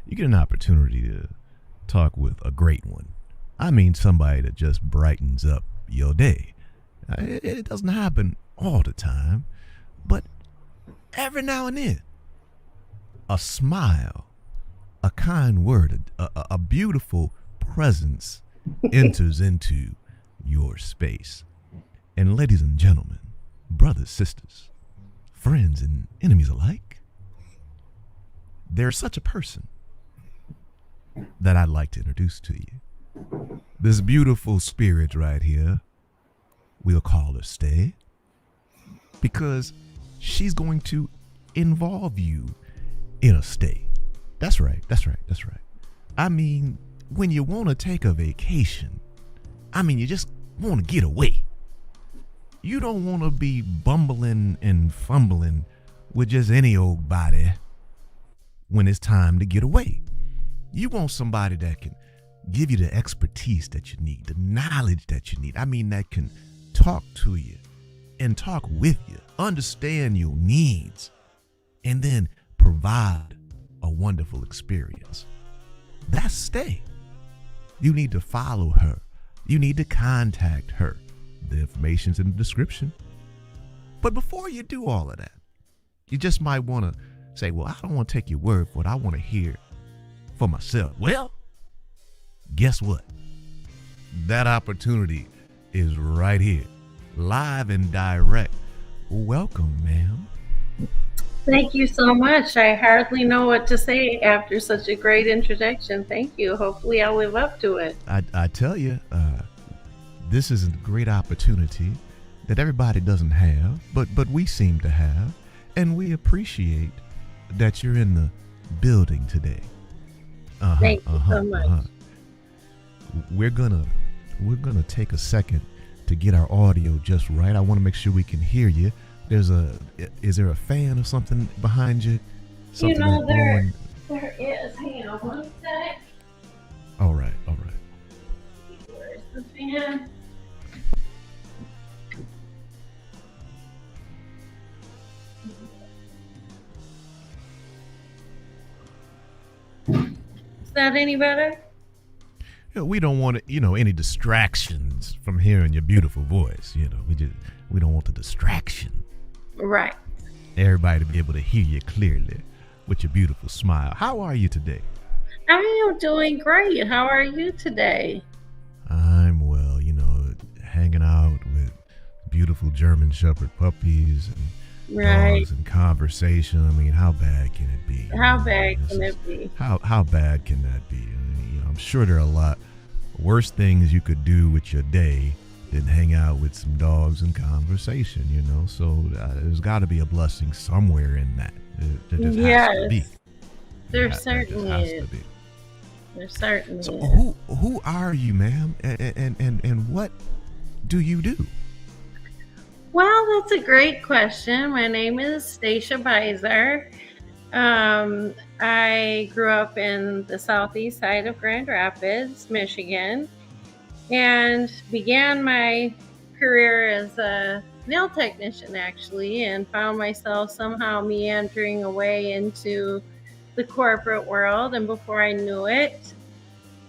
you get an opportunity to talk with a great one. I mean, somebody that just brightens up your day. It doesn't happen all the time, but every now and then, a smile, a kind word, a beautiful presence enters into your space. And ladies and gentlemen, brothers, sisters, friends, and enemies alike, there's such a person that I'd like to introduce to you. This beautiful spirit right here, we'll call her Stay, because she's going to involve you in a stay. That's right. I mean, when you want to take a vacation, you just want to get away. You don't want to be bumbling and fumbling with just any old body when it's time to get away. You want somebody that can give you the expertise that you need, the knowledge that you need. That can talk to you and talk with you, understand your needs, and then provide a wonderful experience. That's Stay. You need to follow her. You need to contact her. The information's in the description. But before you do all of that, you just might want to say, well, I don't want to take your word for it. I want to hear for myself. Well, guess what? That opportunity is right here, live and direct. Welcome, ma'am. Thank you so much. I hardly know what to say after such a great introduction. Thank you. Hopefully I'll live up to it. I tell you, this is a great opportunity that everybody doesn't have, but we seem to have, and we appreciate that you're in the building today. Thank you so much. We're gonna take a second to get our audio just right. I want to make sure we can hear you. Is there a fan or something behind you? Something there is. Hang on one sec. All right. Where's the fan? Is that any better? We don't want any distractions from hearing your beautiful voice. We don't want the distraction. Right. Everybody to be able to hear you clearly with your beautiful smile. How are you today? I am doing great. How are you today? I'm well, hanging out with beautiful German Shepherd puppies and dogs and conversation. How bad can it be? How bad can it be? How bad can that be? I'm sure there are a lot worse things you could do with your day than hang out with some dogs and conversation, So there's got to be a blessing somewhere in that. There just has to be. There certainly is. There certainly is. So who are you, ma'am? And what do you do? Well, that's a great question. My name is Stachia Biser. I grew up in the southeast side of Grand Rapids, Michigan, and began my career as a nail technician, actually, and found myself somehow meandering away into the corporate world. And before I knew it,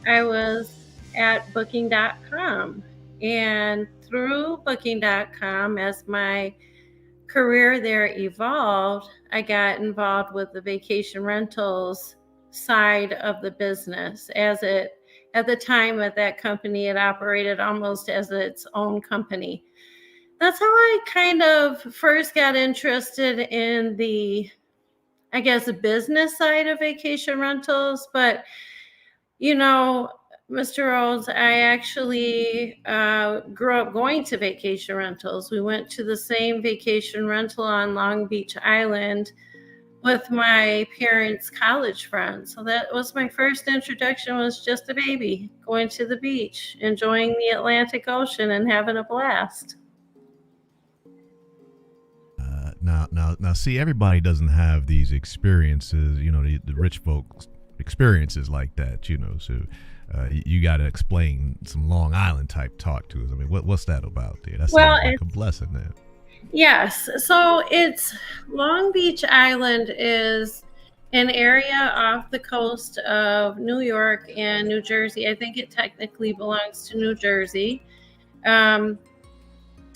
I was at Booking.com. And through Booking.com, as my career there evolved, I got involved with the vacation rentals side of the business. At the time at that company, it operated almost as its own company. That's how I kind of first got interested in the business side of vacation rentals. But, Mr. Rhodes, I actually grew up going to vacation rentals. We went to the same vacation rental on Long Beach Island with my parents' college friends. So that was my first introduction, was just a baby going to the beach, enjoying the Atlantic Ocean and having a blast. Now, see, everybody doesn't have these experiences, the rich folks experiences like that, so you got to explain some Long Island type talk to us. What's that about there? That sounds like a blessing there. Yes. So it's Long Beach Island is an area off the coast of New York and New Jersey. I think it technically belongs to New Jersey. Um,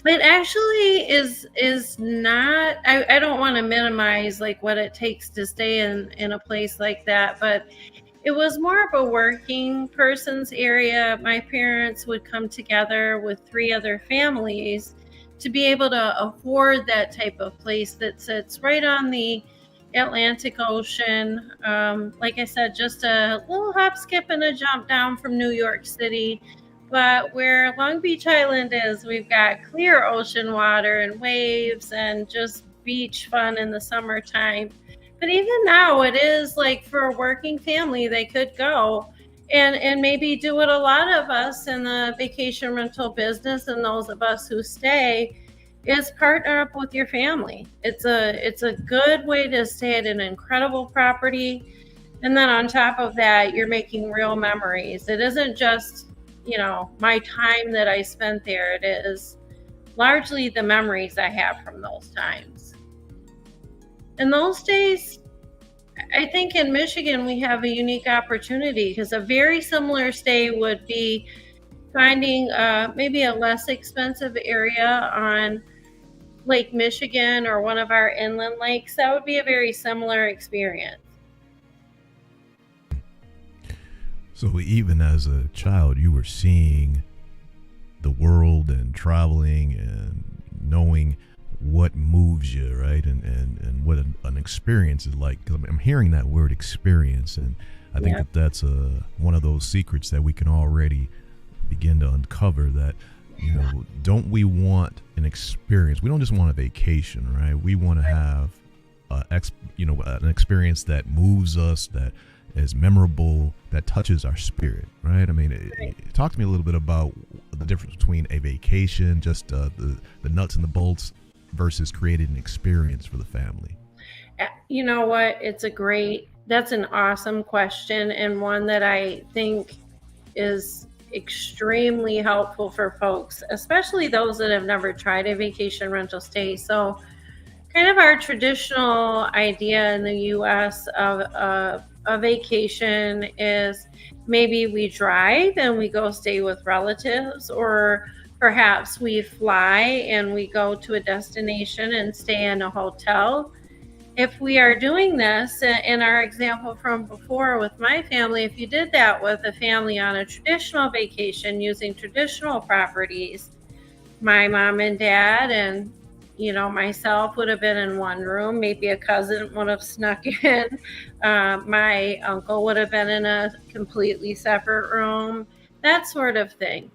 it actually is not. I don't want to minimize like what it takes to stay in a place like that, but it was more of a working person's area. My parents would come together with 3 other families to be able to afford that type of place that sits right on the Atlantic Ocean. Like I said, just a little hop, skip, and a jump down from New York City. But where Long Beach Island is, we've got clear ocean water and waves and just beach fun in the summertime. But even now, it is like for a working family, they could go and maybe do what a lot of us in the vacation rental business and those of us who stay is partner up with your family. It's a good way to stay at an incredible property. And then on top of that, you're making real memories. It isn't just, my time that I spent there. It is largely the memories I have from those times. In those days, I think in Michigan we have a unique opportunity because a very similar stay would be finding maybe a less expensive area on Lake Michigan or one of our inland lakes. That would be a very similar experience. So even as a child, you were seeing the world and traveling and knowing what moves you, right? And what an experience is like. 'Cause I'm hearing that word experience, and I think that that's one of those secrets that we can already begin to uncover, that don't we want an experience? We don't just want a vacation, right? We want to have an experience that moves us, that is memorable, that touches our spirit, right? I mean, talk to me a little bit about the difference between a vacation, just the nuts and the bolts, versus creating an experience for the family. You know what? That's an awesome question, and one that I think is extremely helpful for folks, especially those that have never tried a vacation rental stay. So, kind of our traditional idea in the US of a vacation is maybe we drive and we go stay with relatives, or perhaps we fly and we go to a destination and stay in a hotel. If we are doing this, in our example from before with my family, if you did that with a family on a traditional vacation using traditional properties, my mom and dad and myself would have been in one room. Maybe a cousin would have snuck in. My uncle would have been in a completely separate room, that sort of thing.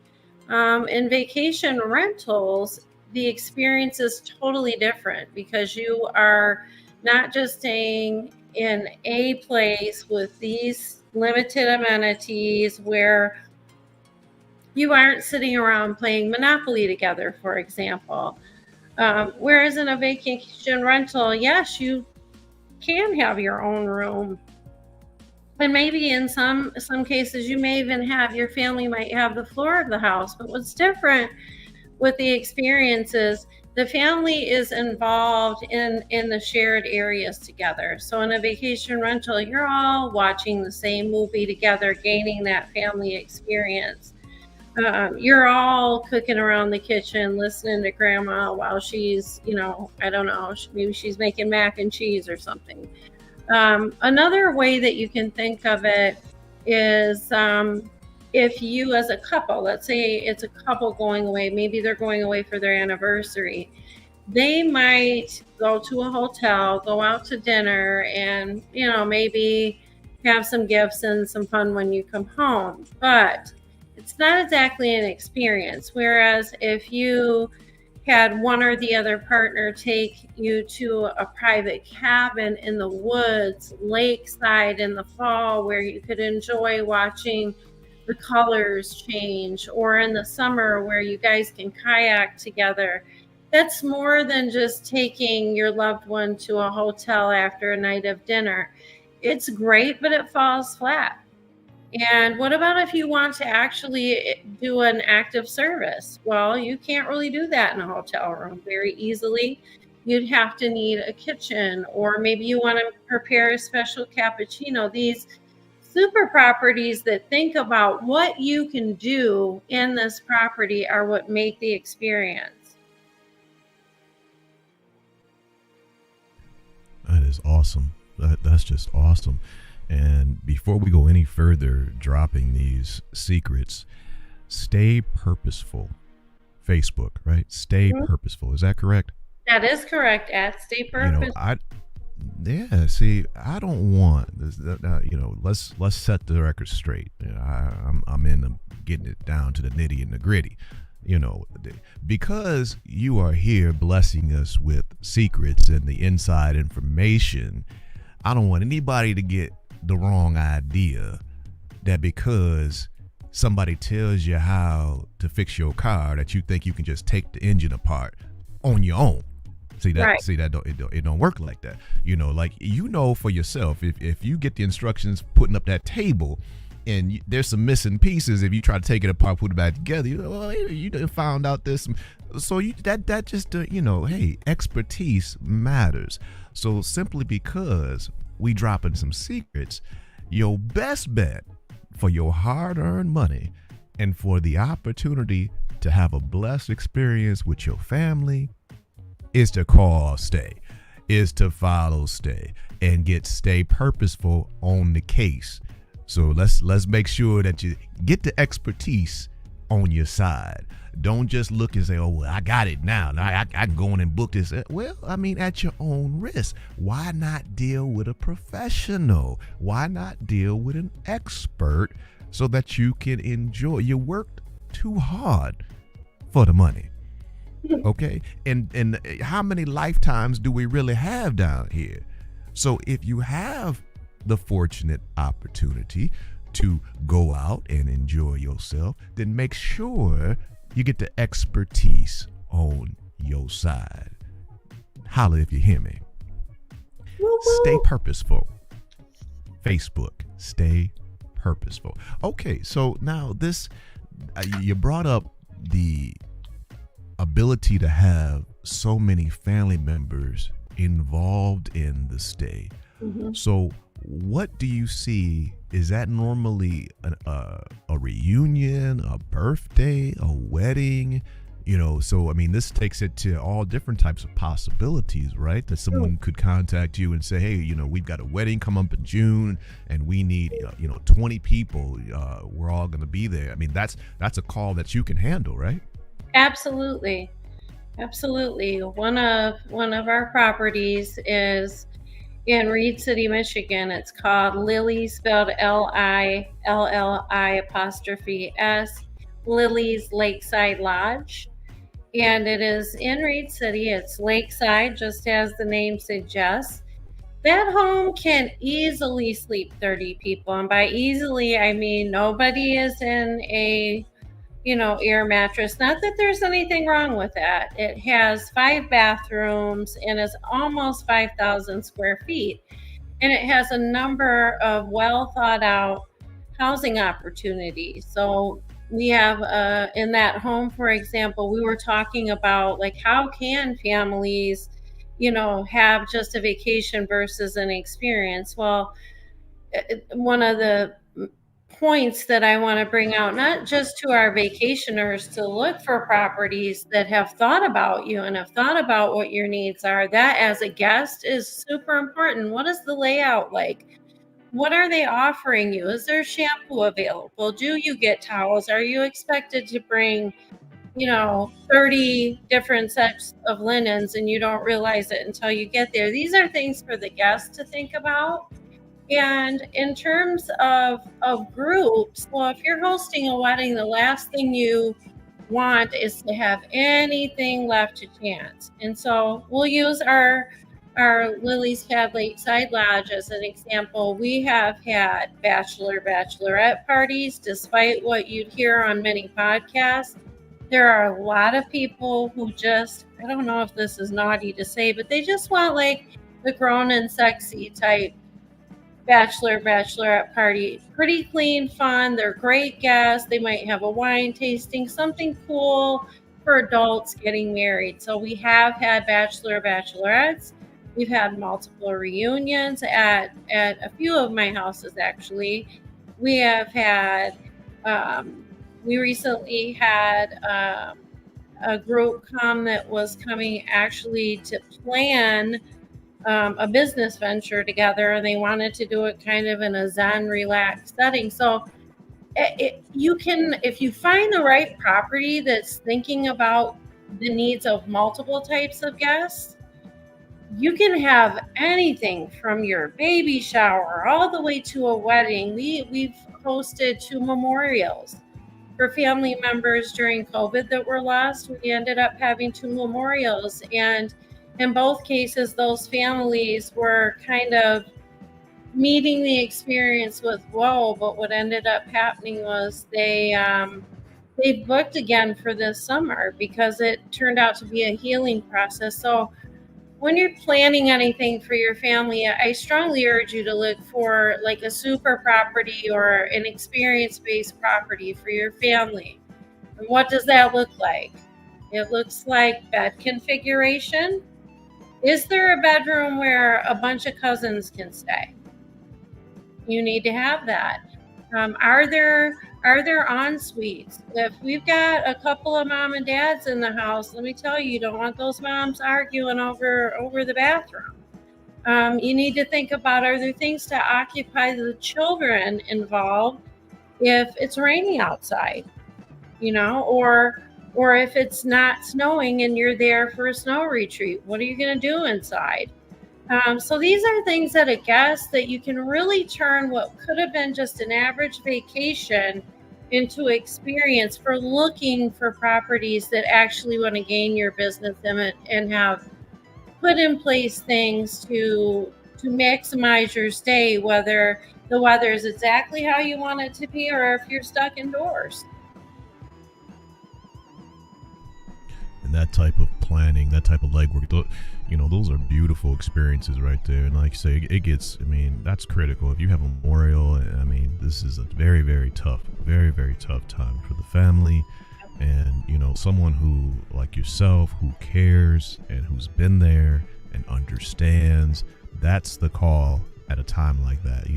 In vacation rentals, the experience is totally different because you are not just staying in a place with these limited amenities where you aren't sitting around playing Monopoly together, for example. Whereas in a vacation rental, yes, you can have your own room. And maybe in some cases, you may even have your family might have the floor of the house. But what's different with the experiences, the family is involved in the shared areas together. So in a vacation rental, you're all watching the same movie together, gaining that family experience. You're all cooking around the kitchen, listening to grandma while she's, I don't know, maybe she's making mac and cheese or something. Another way that you can think of it is if you as a couple, let's say it's a couple going away, maybe they're going away for their anniversary. They might go to a hotel, go out to dinner, and, maybe have some gifts and some fun when you come home. But it's not exactly an experience. Whereas if you had one or the other partner take you to a private cabin in the woods, lakeside in the fall, where you could enjoy watching the colors change, or in the summer where you guys can kayak together, that's more than just taking your loved one to a hotel after a night of dinner. It's great, but it falls flat. And what about if you want to actually do an active service? Well, you can't really do that in a hotel room very easily. you'd have to need a kitchen, or maybe you want to prepare a special cappuccino. These super properties that think about what you can do in this property are what make the experience. That is awesome. That's just awesome. And before we go any further, dropping these secrets, stay purposeful. Facebook, right? Stay purposeful. Is that correct? That is correct. At Stay You know, Purposeful. yeah. See, I don't want this. Let's set the record straight. I'm in getting it down to the nitty and the gritty. Because you are here blessing us with secrets and the inside information. I don't want anybody to get the wrong idea that because somebody tells you how to fix your car that you think you can just take the engine apart on your own. See that? Right. See that? It don't work like that. For yourself. If you get the instructions putting up that table, and there's some missing pieces, if you try to take it apart, put it back together, you found out this. So that just hey, expertise matters. So simply because we dropping some secrets, your best bet for your hard-earned money and for the opportunity to have a blessed experience with your family is to call Stay, is to follow Stay, and stay purposeful on the case. So let's make sure that you get the expertise on your side. Don't just look and say, oh, well, I got it now. I can go in and book this. Well, I mean, at your own risk. Why not deal with a professional? Why not deal with an expert so that you can enjoy? You worked too hard for the money. Okay? And how many lifetimes do we really have down here? So if you have the fortunate opportunity to go out and enjoy yourself, then make sure you get the expertise on your side. Holla if you hear me. Stay purposeful. Facebook, stay purposeful. Okay, so now this, you brought up the ability to have so many family members involved in the stay. So what do you see? Is that normally a reunion, a birthday, a wedding? So I mean, this takes it to all different types of possibilities, right? That someone could contact you and say, hey, we've got a wedding come up in June and we need 20 people. We're all going to be there. I mean, that's a call that you can handle, right? Absolutely. One of our properties is in Reed City, Michigan. It's called Lilly, spelled LILLI''S, Lily's Lakeside Lodge. And it is in Reed City. It's lakeside, just as the name suggests. That home can easily sleep 30 people. And by easily, I mean nobody is in a air mattress. Not that there's anything wrong with that. It has 5 bathrooms and is almost 5,000 square feet. And it has a number of well thought out housing opportunities. So we have in that home, for example, we were talking about like how can families, have just a vacation versus an experience. Well, one of the points that I want to bring out, not just to our vacationers to look for properties that have thought about you and have thought about what your needs are, that as a guest is super important. What is the layout like? What are they offering you? Is there shampoo available? Do you get towels? Are you expected to bring 30 different sets of linens and you don't realize it until you get there? These are things for the guests to think about. And in terms of groups, well, if you're hosting a wedding, the last thing you want is to have anything left to chance. And so we'll use our Lily's Pad Lakeside Lodge as an example. We have had bachelorette parties, despite what you'd hear on many podcasts. There are a lot of people who just, I don't know if this is naughty to say, but they just want like the grown and sexy type bachelorette party. Pretty clean, fun. They're great guests. They might have a wine tasting, something cool for adults getting married. So we have had bachelorettes. We've had multiple reunions at a few of my houses, actually. We have had, we recently had a group come that was coming actually to plan a business venture together, and they wanted to do it kind of in a Zen, relaxed setting. So you can, if you find the right property that's thinking about the needs of multiple types of guests, you can have anything from your baby shower all the way to a wedding. We've hosted 2 memorials for family members during COVID that were lost. We ended up having 2 memorials, and in both cases, those families were kind of meeting the experience with woe, but what ended up happening was they booked again for this summer because it turned out to be a healing process. So when you're planning anything for your family, I strongly urge you to look for like a super property or an experience-based property for your family. And what does that look like? It looks like bed configuration. Is there a bedroom where a bunch of cousins can stay? You need to have that. Are there en suites? If we've got a couple of mom and dads in the house, let me tell you, you don't want those moms arguing over the bathroom. You need to think about, are there things to occupy the children involved if it's raining outside, or if it's not snowing and you're there for a snow retreat, what are you going to do inside? So these are things that a guest that you can really turn what could have been just an average vacation into experience for looking for properties that actually want to gain your business and have put in place things to maximize your stay, whether the weather is exactly how you want it to be or if you're stuck indoors. And that type of planning, that type of legwork, those are beautiful experiences right there. And like you say, that's critical. If you have a memorial, this is a very, very tough time for the family. And, someone who, like yourself, who cares and who's been there and understands, that's the call at a time like that.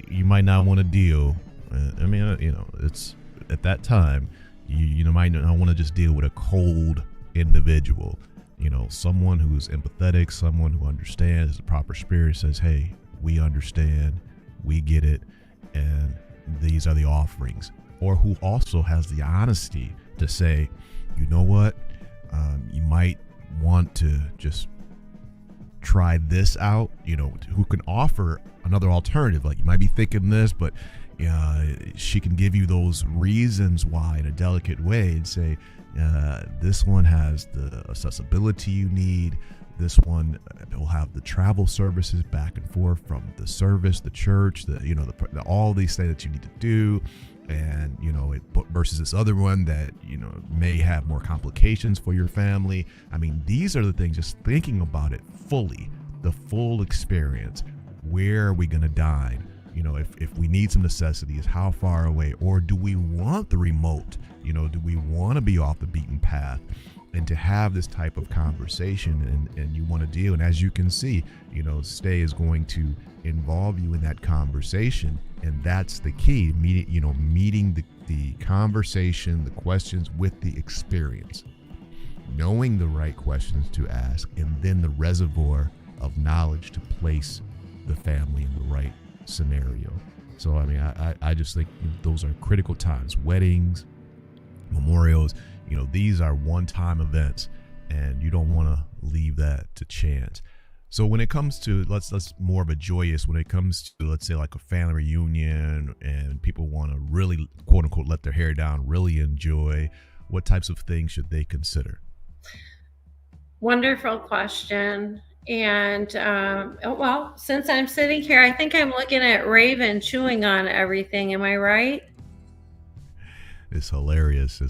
You might not want to deal. It's at that time, you might not want to just deal with a cold individual. Someone who's empathetic, someone who understands the proper spirit, says, hey, we understand, we get it, and these are the offerings. Or who also has the honesty to say, you know what, you might want to just try this out, who can offer another alternative. Like, you might be thinking this, but she can give you those reasons why in a delicate way and say, this one has the accessibility you need. This one will have the travel services back and forth from the service, the church, all these things that you need to do. And, versus this other one that, may have more complications for your family. These are the things, just thinking about it fully, the full experience. Where are we going to dine? If we need some necessities, how far away? Or do we want the remote? Do we want to be off the beaten path? And to have this type of conversation and you want to deal. And as you can see, Stay is going to involve you in that conversation. And that's the key, meeting the conversation, the questions with the experience, knowing the right questions to ask, and then the reservoir of knowledge to place the family in the right scenario. So, I just think those are critical times. Weddings, memorials, these are one-time events, and you don't want to leave that to chance. So when it comes to, let's more of a joyous, when it comes to, let's say, like a family reunion and people want to really, quote unquote, let their hair down, really enjoy, what types of things should they consider? Wonderful question. And, since I'm sitting here, I think I'm looking at Raven chewing on everything. Am I right? It's hilarious.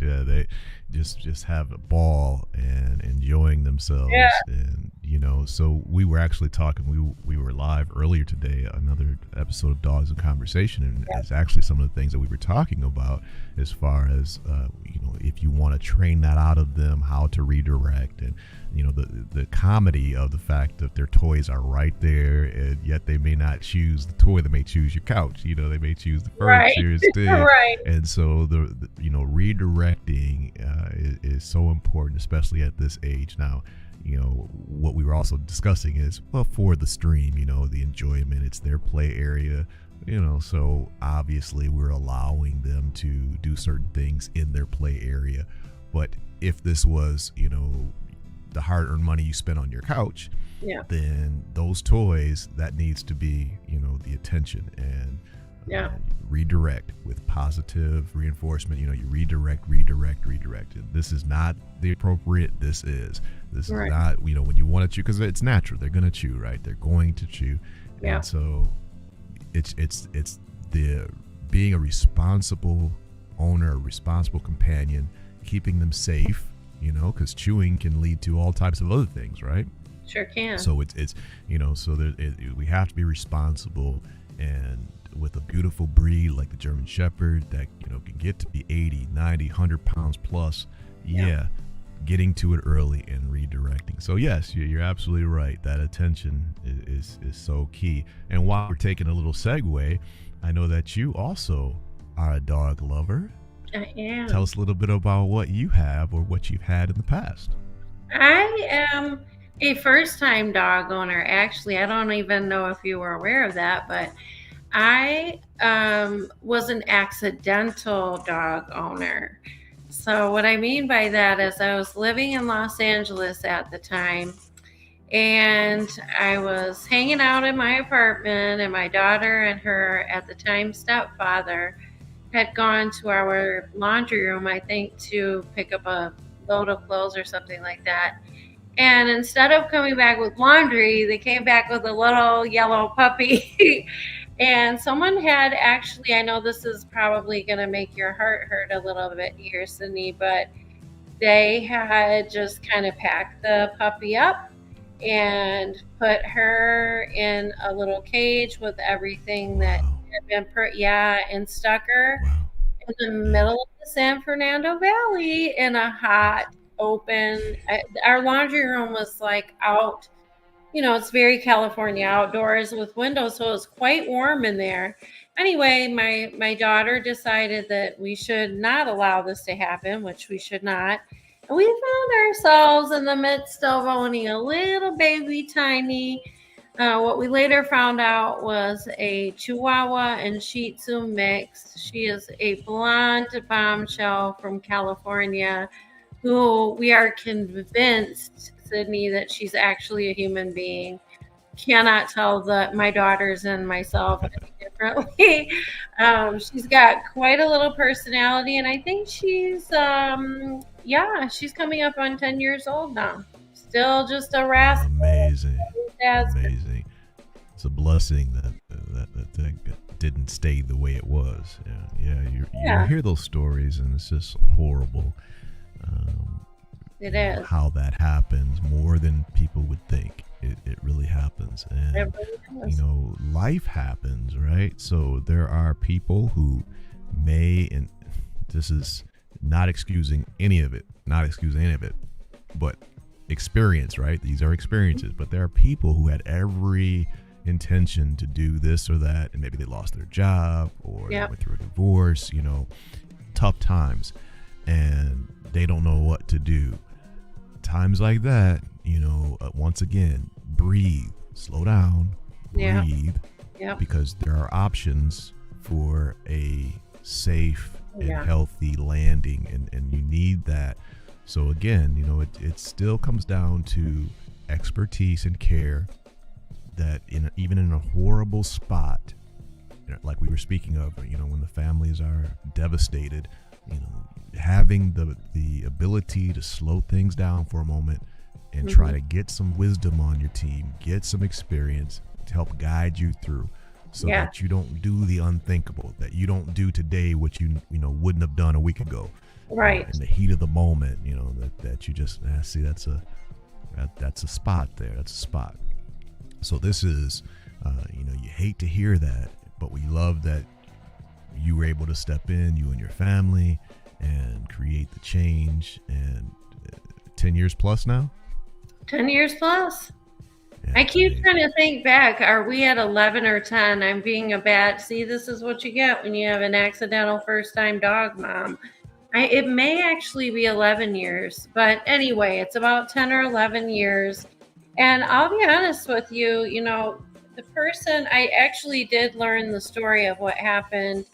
Yeah, they just have a ball and enjoying themselves. Yeah. And So we were actually talking, we were live earlier today, another episode of Dogs in Conversation, and it's actually some of the things that we were talking about as far as if you want to train that out of them, how to redirect, and the comedy of the fact that their toys are right there, and yet they may not choose the toy, they may choose your couch, they may choose the furniture instead. Right. And so the redirecting is so important, especially at this age now. What we were also discussing is, well, for the stream, the enjoyment, it's their play area, so obviously we're allowing them to do certain things in their play area. But if this was, the hard-earned money you spent on your couch, then those toys, that needs to be, the attention, and redirect with positive reinforcement. You redirect. And this is not the appropriate. This is not, when you want to chew, because it's natural. They're going to chew, right? They're going to chew. Yeah. And so it's the being a responsible owner, a responsible companion, keeping them safe, because chewing can lead to all types of other things, right? Sure can. So it's so we have to be responsible, and with a beautiful breed like the German Shepherd that can get to be 80, 90, 100 pounds plus, getting to it early and redirecting. So yes, you're absolutely right. That attention is so key. And while we're taking a little segue, I know that you also are a dog lover. I am. Tell us a little bit about what you have or what you've had in the past. I am a first-time dog owner. Actually, I don't even know if you were aware of that, but I was an accidental dog owner. So what I mean by that is I was living in Los Angeles at the time, and I was hanging out in my apartment, and my daughter and her, at the time, stepfather had gone to our laundry room, I think, to pick up a load of clothes or something like that. And instead of coming back with laundry, they came back with a little yellow puppy. And someone had actually, I know this is probably going to make your heart hurt a little bit here, Sidney, but they had just kind of packed the puppy up and put her in a little cage with everything that had been and stuck her in the middle of the San Fernando Valley in a hot, open, our laundry room was like out. It's very California, outdoors with windows, so it was quite warm in there. Anyway, my daughter decided that we should not allow this to happen, which we should not. And we found ourselves in the midst of owning a little baby tiny, what we later found out was a Chihuahua and Shih Tzu mix. She is a blonde bombshell from California who we are convinced, Sidney, that she's actually a human being. Cannot tell my daughters and myself any differently. She's got quite a little personality, and I think she's coming up on 10 years old now. Still just a rascal. Amazing. It's a blessing that didn't stay the way it was. You hear those stories, and it's just horrible. It is. How that happens more than people would think. It really happens. And, it really does. Life happens, right? So there are people who may, and this is not excusing any of it, but experience, right? These are experiences, but there are people who had every intention to do this or that, and maybe they lost their job or they went through a divorce, tough times, and they don't know what to do. Times like that, once again, breathe, slow down, breathe, because there are options for a safe and healthy landing, and you need that. So again, it still comes down to expertise and care, that even in a horrible spot, like we were speaking of, when the families are devastated, having the ability to slow things down for a moment and try to get some wisdom on your team, get some experience to help guide you through, so that you don't do the unthinkable, that you don't do today what you wouldn't have done a week ago. Right. In the heat of the moment, that you just see, that's That's a spot there. That's a spot. So this is, you hate to hear that, but we love that you were able to step in, you and your family, and create the change. And 10 years plus now? 10 years plus. Yeah, I keep amazing. trying to think back. Are we at 11 or 10? I'm being a bad. See, this is what you get when you have an accidental first-time dog mom. It may actually be 11 years, but anyway, it's about 10 or 11 years. And I'll be honest with you, the person, I actually did learn the story of what happened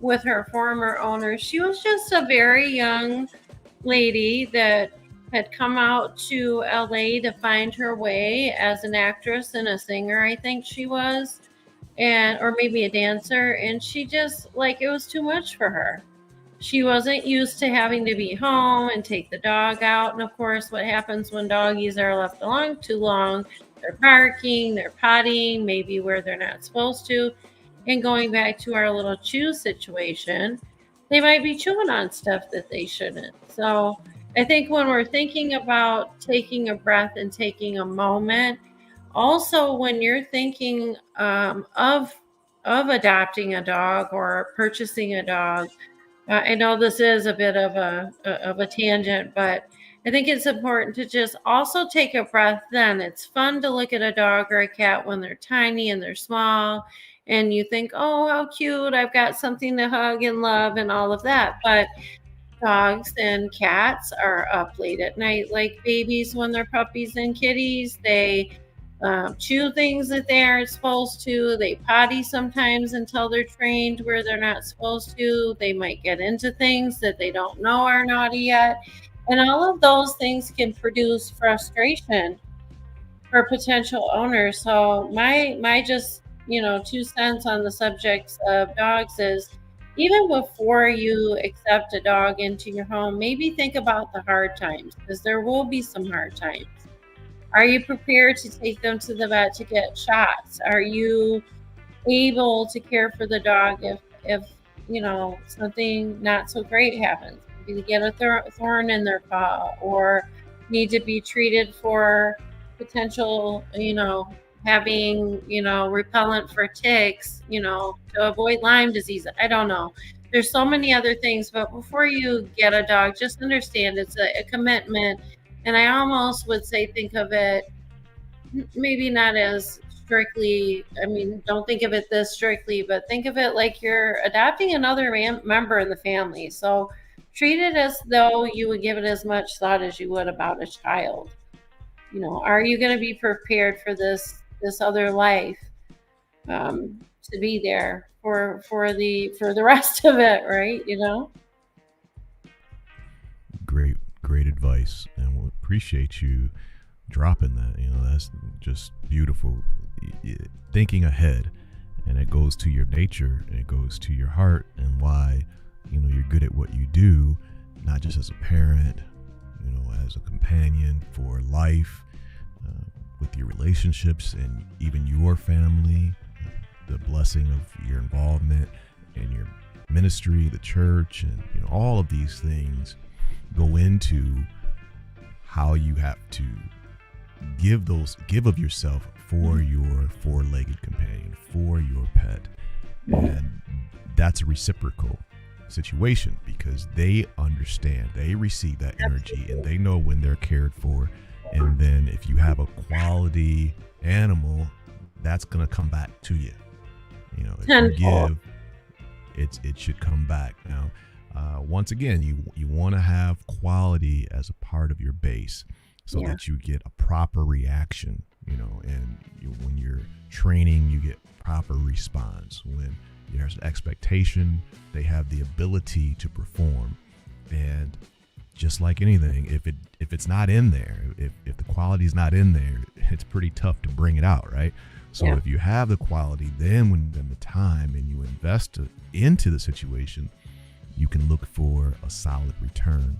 with her former owner. She was just a very young lady that had come out to LA to find her way as an actress and a singer, I think she was, or maybe a dancer. And she just, it was too much for her. She wasn't used to having to be home and take the dog out. And of course, what happens when doggies are left alone too long? They're barking, they're pottying, maybe where they're not supposed to. And going back to our little chew situation, they might be chewing on stuff that they shouldn't. So I think when we're thinking about taking a breath and taking a moment, also when you're thinking of adopting a dog or purchasing a dog, I know this is a bit of a tangent, but I think it's important to just also take a breath then. It's fun to look at a dog or a cat when they're tiny and they're small, and you think, oh, how cute, I've got something to hug and love and all of that. But dogs and cats are up late at night like babies when they're puppies and kitties. They chew things that they aren't supposed to. They potty sometimes until they're trained where they're not supposed to. They might get into things that they don't know are naughty yet. And all of those things can produce frustration for potential owners. So my just, 2 cents on the subjects of dogs is, even before you accept a dog into your home, maybe think about the hard times, because there will be some hard times. Are you prepared to take them to the vet to get shots? Are you able to care for the dog if something not so great happens? Maybe they get a thorn in their paw, or need to be treated for potential, having, repellent for ticks, to avoid Lyme disease. I don't know. There's so many other things, but before you get a dog, just understand it's a commitment. And I almost would say, think of it maybe not as strictly, don't think of it this strictly, but think of it like you're adopting another member in the family. So treat it as though you would give it as much thought as you would about a child. Are you going to be prepared for this other life to be there for the rest of it, right? Great advice, and we appreciate you dropping that. That's just beautiful. Thinking ahead, and it goes to your nature, and it goes to your heart, and why you're good at what you do, not just as a parent, as a companion for life, with your relationships and even your family, the blessing of your involvement in your ministry, the church, and all of these things go into how you have to give of yourself for your four-legged companion, for your pet. And that's a reciprocal situation, because they understand, they receive that energy, and they know when they're cared for. And then if you have a quality animal, that's going to come back to you. If you give, it should come back. Now, once again, you want to have quality as a part of your base, so that you get a proper reaction, and when you're training, you get proper response. When there's an expectation, they have the ability to perform. And just like anything, if it's not in there, if the quality is not in there, it's pretty tough to bring it out, right? So if you have the quality, then when the time and you invest into the situation, you can look for a solid return,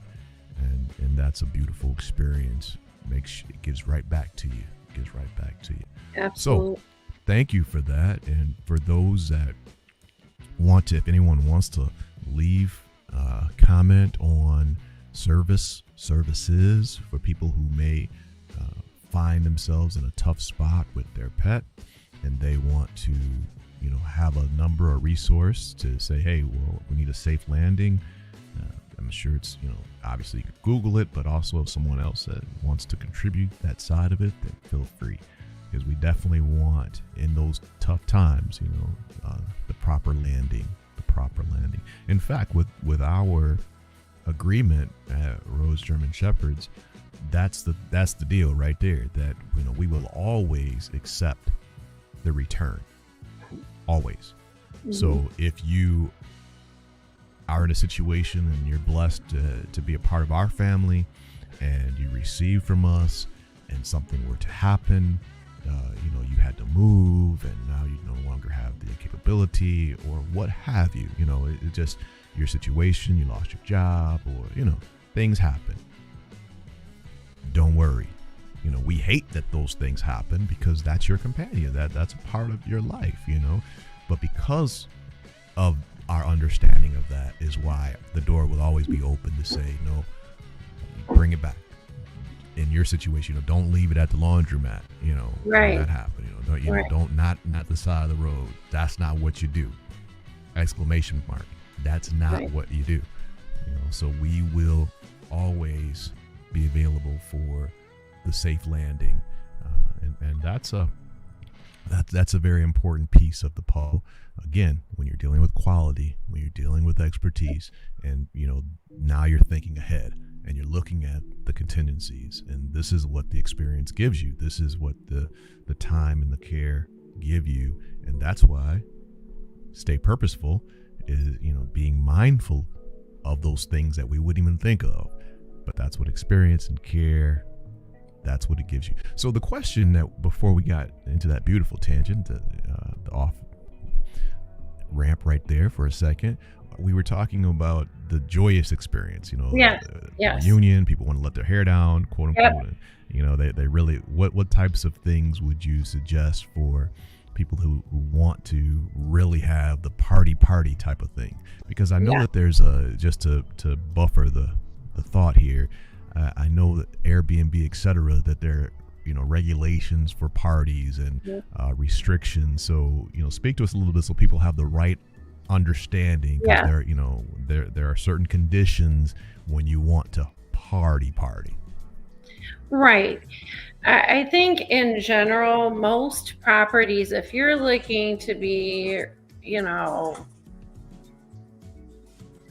and that's a beautiful experience. It gives right back to you. Absolutely. So thank you for that. And for those that if anyone wants to leave a comment on services for people who may find themselves in a tough spot with their pet and they want to, have a number or resource to say, hey, well, we need a safe landing. I'm sure it's, obviously you can Google it, but also if someone else that wants to contribute that side of it, then feel free. Because we definitely want, in those tough times, the proper landing. In fact, with our agreement at Rhodes German Shepherds, that's the deal right there. That we will always accept the return, always. Mm-hmm. So if you are in a situation and you're blessed to be a part of our family, and you receive from us, and something were to happen. You had to move and now you no longer have the capability or what have you, it just your situation, you lost your job or, things happen. Don't worry. We hate that those things happen because that's your companion, that's a part of your life, but because of our understanding of that is why the door will always be open to say, no, bring it back. In your situation, don't leave it at the laundromat, right. When that happened, right. Don't not the side of the road. That's not what you do. Exclamation mark. That's not right. What you do. So we will always be available for the safe landing, and that's a very important piece of the puzzle. Again, when you're dealing with quality, when you're dealing with expertise, and now you're thinking ahead. And you're looking at the contingencies, and this is what the experience gives you. This is what the time and the care give you, and that's why stay purposeful is being mindful of those things that we wouldn't even think of. But that's what experience and care, that's what it gives you. So the question that before we got into that beautiful tangent, the off ramp right there for a second. We were talking about the joyous experience, yes. Reunion, people want to let their hair down, quote unquote. Yep. And, they really, what types of things would you suggest for people who want to really have the party type of thing? Because I know that there's just to buffer the thought here. I know that Airbnb, et cetera, that there are, regulations for parties and restrictions. So, speak to us a little bit so people have the right understanding, because there are certain conditions when you want to party. Right. I think in general, most properties, if you're looking to be,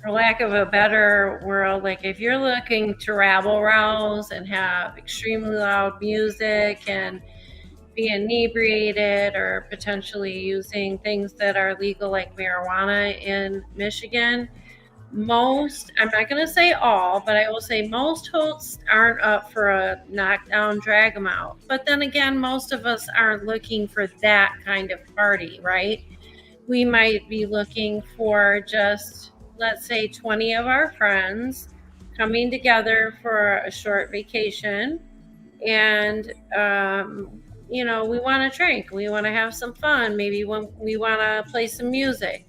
for lack of a better word, like if you're looking to rabble rouse and have extremely loud music and be inebriated or potentially using things that are legal like marijuana in Michigan, most, I'm not going to say all, but I will say most hosts aren't up for a knockdown, drag them out. But then again, most of us aren't looking for that kind of party, right? We might be looking for just, let's say, 20 of our friends coming together for a short vacation, and we want to drink, we want to have some fun, maybe we want to play some music.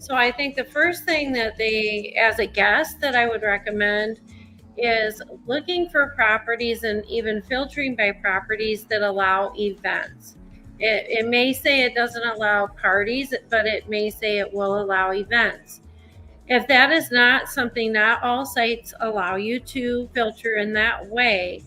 So I think the first thing that as a guest, that I would recommend is looking for properties and even filtering by properties that allow events. It may say it doesn't allow parties, but it may say it will allow events. If that is not something, not all sites allow you to filter in that way.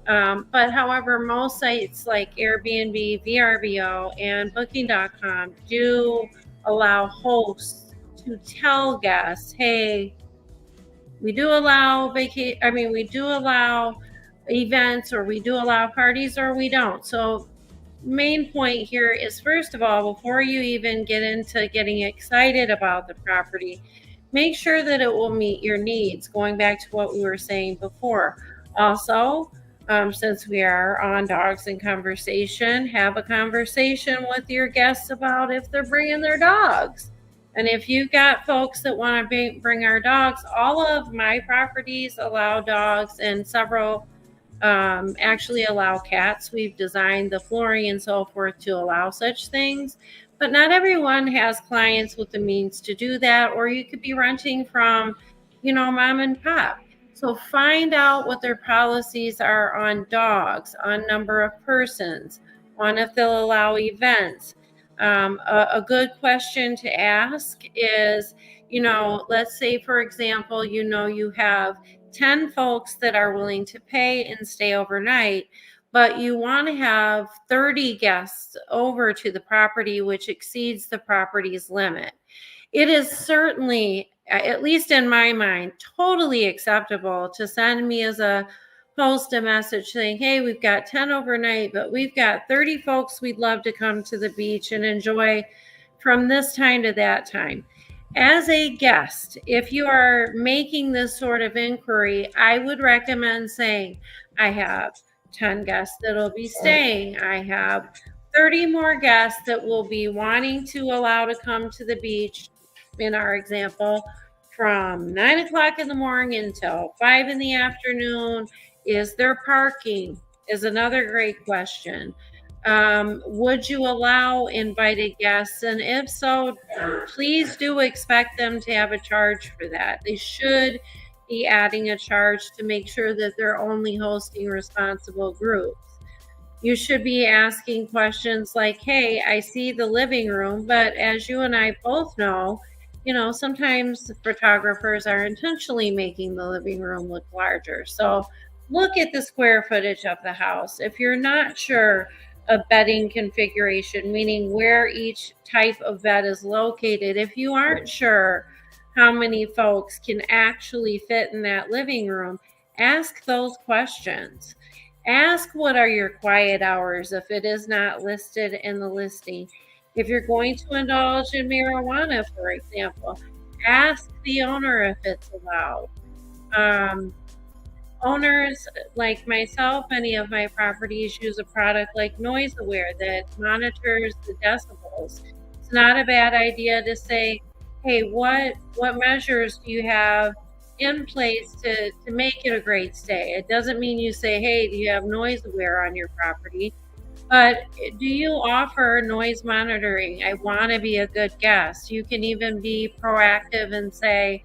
But however, most sites like Airbnb, VRBO, and Booking.com do allow hosts to tell guests, hey, we do allow we do allow events, or we do allow parties, or we don't. So main point here is, first of all, before you even get into getting excited about the property, make sure that it will meet your needs, going back to what we were saying before. Also, since we are on Dogs in Conversation, have a conversation with your guests about if they're bringing their dogs. And if you've got folks that want to bring our dogs, all of my properties allow dogs, and several actually allow cats. We've designed the flooring and so forth to allow such things. But not everyone has clients with the means to do that, or you could be renting from, mom and pop. So find out what their policies are on dogs, on number of persons, on if they'll allow events. A good question to ask is, let's say, for example, you have 10 folks that are willing to pay and stay overnight, but you want to have 30 guests over to the property, which exceeds the property's limit. It is certainly, at least in my mind, totally acceptable to send me as a host a message saying, hey, we've got 10 overnight, but we've got 30 folks we'd love to come to the beach and enjoy from this time to that time. As a guest, if you are making this sort of inquiry, I would recommend saying, I have 10 guests that'll be staying. I have 30 more guests that will be wanting to allow to come to the beach, in our example, from 9 o'clock in the morning until 5 in the afternoon. Is there parking? Is another great question. Would you allow invited guests? And if so, please do expect them to have a charge for that. They should be adding a charge to make sure that they're only hosting responsible groups. You should be asking questions like, hey, I see the living room, but as you and I both know, sometimes photographers are intentionally making the living room look larger. So look at the square footage of the house. If you're not sure of bedding configuration, meaning where each type of bed is located, if you aren't sure how many folks can actually fit in that living room, ask those questions. Ask what are your quiet hours if it is not listed in the listing. If you're going to indulge in marijuana, for example, ask the owner if it's allowed. Owners like myself, many of my properties use a product like Noise Aware that monitors the decibels. It's not a bad idea to say, hey, what measures do you have in place to make it a great stay? It doesn't mean you say, hey, do you have Noise Aware on your property? But do you offer noise monitoring? I want to be a good guest. You can even be proactive and say,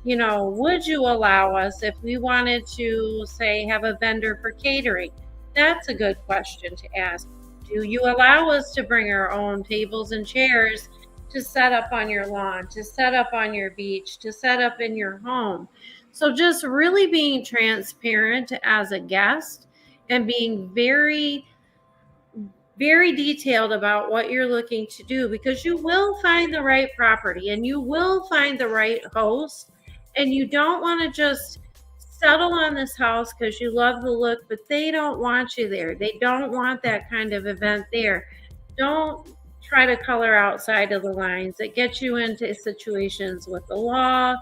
would you allow us if we wanted to, say, have a vendor for catering? That's a good question to ask. Do you allow us to bring our own tables and chairs to set up on your lawn, to set up on your beach, to set up in your home? So just really being transparent as a guest and being very, very detailed about what you're looking to do, because you will find the right property and you will find the right host. And you don't want to just settle on this house because you love the look, but they don't want you there. They don't want that kind of event there. Don't try to color outside of the lines. It gets you into situations with the law.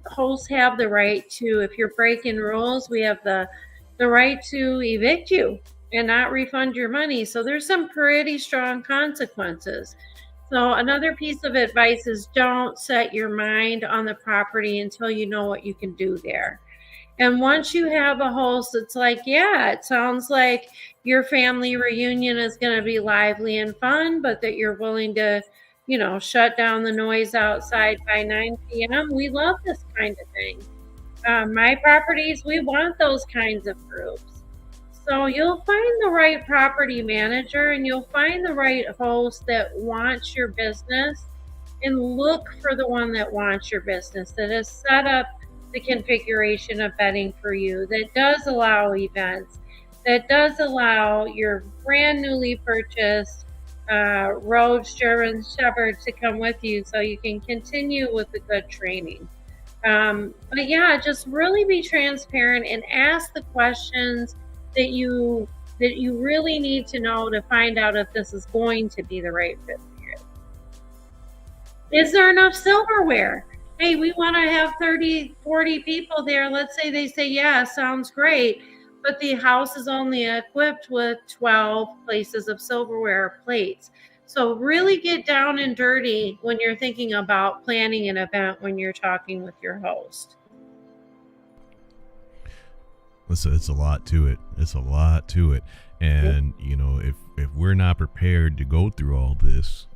Hosts have the right to, if you're breaking rules, we have the right to evict you and not refund your money. So there's some pretty strong consequences. So another piece of advice is don't set your mind on the property until you know what you can do there. And once you have a host that's like, yeah, it sounds like your family reunion is going to be lively and fun, but that you're willing to, shut down the noise outside by 9 p.m. We love this kind of thing. My properties, we want those kinds of groups. So you'll find the right property manager and you'll find the right host that wants your business, and look for the one that wants your business, that has set up the configuration of bedding for you, that does allow events, that does allow your brand newly purchased Rhodes German Shepherd to come with you so you can continue with the good training. But yeah, just really be transparent and ask the questions that you really need to know to find out if this is going to be the right fit for you. Is there enough silverware? Hey, we want to have 30, 40 people there. Let's say they say, yeah, sounds great, but the house is only equipped with 12 places of silverware plates. So really get down and dirty when you're thinking about planning an event, when you're talking with your host. It's a lot to it. It's a lot to it. And, if we're not prepared to go through all this,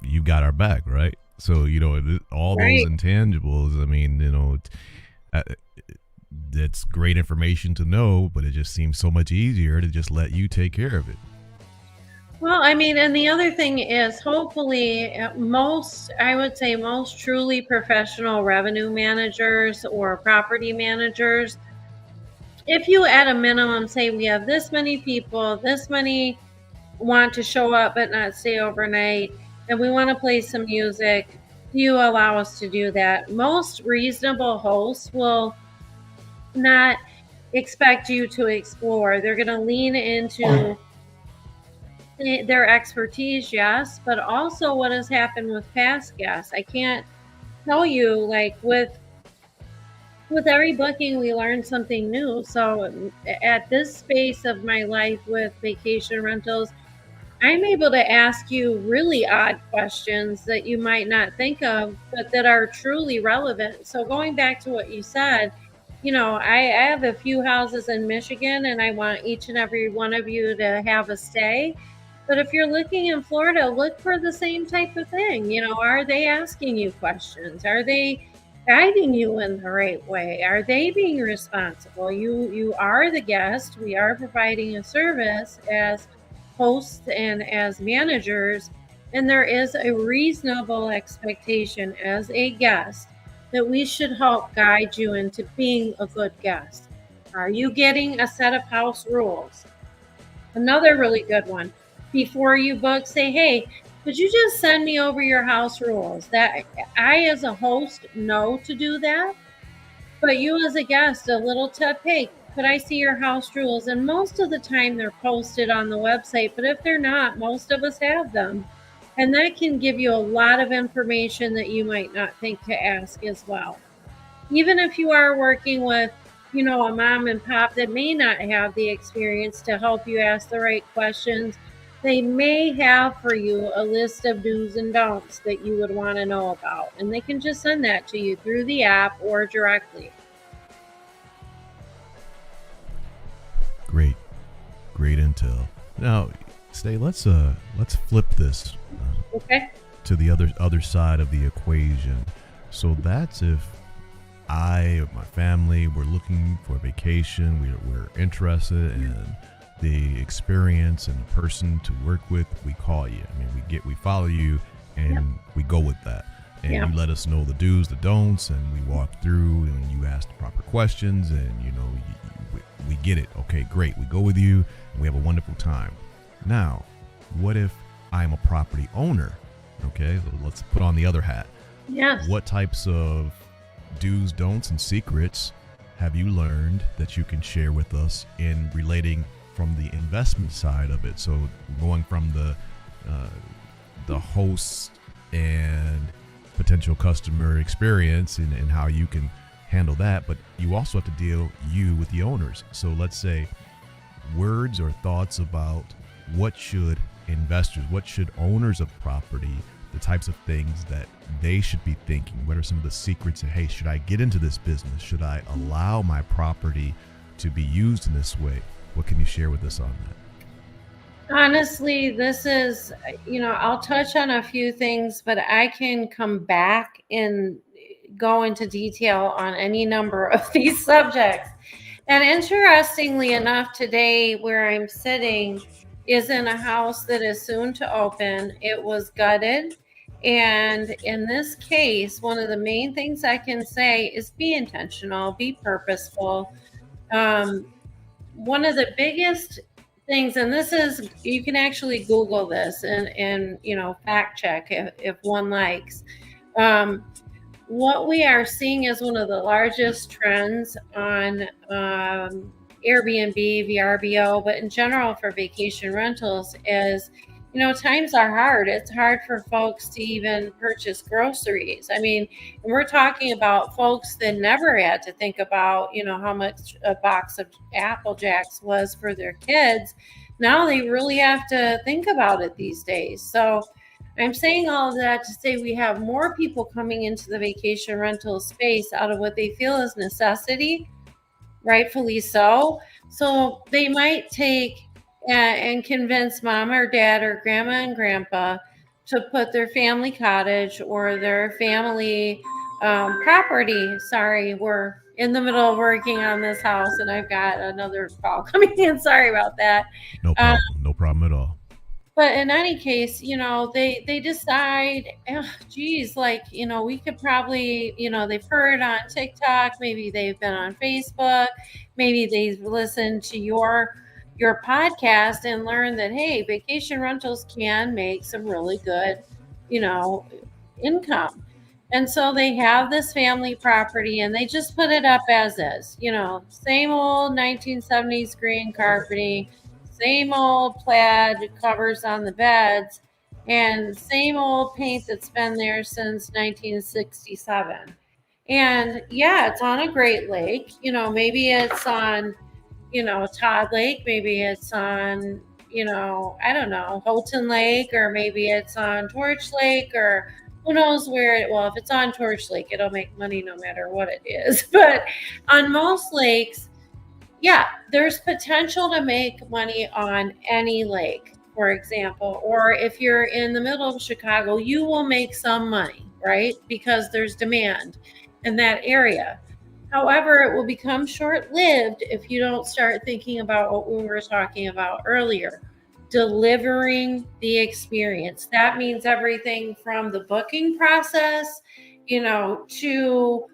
you've got our back, right? So, all those Right. intangibles, I mean, uh, that's great information to know, but it just seems so much easier to just let you take care of it. Well, I mean, and the other thing is, hopefully, most, I would say, most truly professional revenue managers or property managers, if you at a minimum say we have this many people, this many want to show up but not stay overnight, and we want to play some music, do you allow us to do that? Most reasonable hosts will not expect you to explore. They're going to lean into their expertise, yes, but also what has happened with past guests. I can't tell you, like with every booking we learn something new. So at this space of my life with vacation rentals, I'm able to ask you really odd questions that you might not think of, but that are truly relevant. So going back to what you said, I have a few houses in Michigan and I want each and every one of you to have a stay. But if you're looking in Florida, look for the same type of thing. Are they asking you questions? Are they guiding you in the right way? Are they being responsible? You are the guest. We are providing a service as hosts and as managers, and there is a reasonable expectation as a guest that we should help guide you into being a good guest. Are you getting a set of house rules? Another really good one. Before you book, say, hey, could you just send me over your house rules? That I, as a host, know to do that. But you, as a guest, a little tip, hey, could I see your house rules? And most of the time they're posted on the website, but if they're not, most of us have them. And that can give you a lot of information that you might not think to ask as well. Even if you are working with, a mom and pop that may not have the experience to help you ask the right questions, they may have for you a list of do's and don'ts that you would want to know about. And they can just send that to you through the app or directly. Great, great intel. Now, Stay, let's flip this Okay. to the other side of the equation. So that's if I or my family were looking for a vacation, we're interested in the experience and the person to work with, we call you. I mean, we follow you and Yep. we go with that. And Yep. you let us know the do's, the don'ts, and we walk through and you ask the proper questions, and we get it. Okay, great. We go with you and we have a wonderful time. Now, what if I'm a property owner? Okay, so let's put on the other hat. Yes. What types of do's, don'ts, and secrets have you learned that you can share with us in relating from the investment side of it? So going from the host and potential customer experience and how you can handle that, but you also have to deal with the owners. So let's say words or thoughts about what should investors, what should owners of property, the types of things that they should be thinking. What are some of the secrets of, hey, should I get into this business? Should I allow my property to be used in this way? What can you share with us on that? Honestly, this is, I'll touch on a few things, but I can come back and go into detail on any number of these subjects. And interestingly enough, today where I'm sitting is in a house that is soon to open. It was gutted. And in this case, one of the main things I can say is be intentional, be purposeful. One of the biggest things, and this is, you can actually Google this and fact check if one likes. What we are seeing is one of the largest trends on Airbnb, VRBO, but in general for vacation rentals is, times are hard. It's hard for folks to even purchase groceries. I mean, and we're talking about folks that never had to think about, how much a box of Apple Jacks was for their kids. Now they really have to think about it these days. So I'm saying all of that to say we have more people coming into the vacation rental space out of what they feel is necessity, rightfully so. So they might take and convince mom or dad or grandma and grandpa to put their family cottage or their family property. Sorry, we're in the middle of working on this house and I've got another call coming in. Sorry about that. No Um, problem. No problem at all. but in any case, they decide, oh, geez, like, we could probably, they've heard on TikTok, maybe they've been on Facebook, maybe they've listened to your podcast and learned that, hey, vacation rentals can make some really good, income. And so they have this family property and they just put it up as is, same old 1970s green carpeting, same old plaid covers on the beds, and same old paint that's been there since 1967. And yeah, it's on a Great Lake. Maybe it's on, Todd Lake, maybe it's on, I don't know, Houghton Lake, or maybe it's on Torch Lake, or who knows where well, if it's on Torch Lake, it'll make money no matter what it is. But on most lakes, yeah, there's potential to make money on any lake, for example. Or if you're in the middle of Chicago, you will make some money, right? Because there's demand in that area. However, it will become short-lived if you don't start thinking about what we were talking about earlier, delivering the experience. That means everything from the booking process, to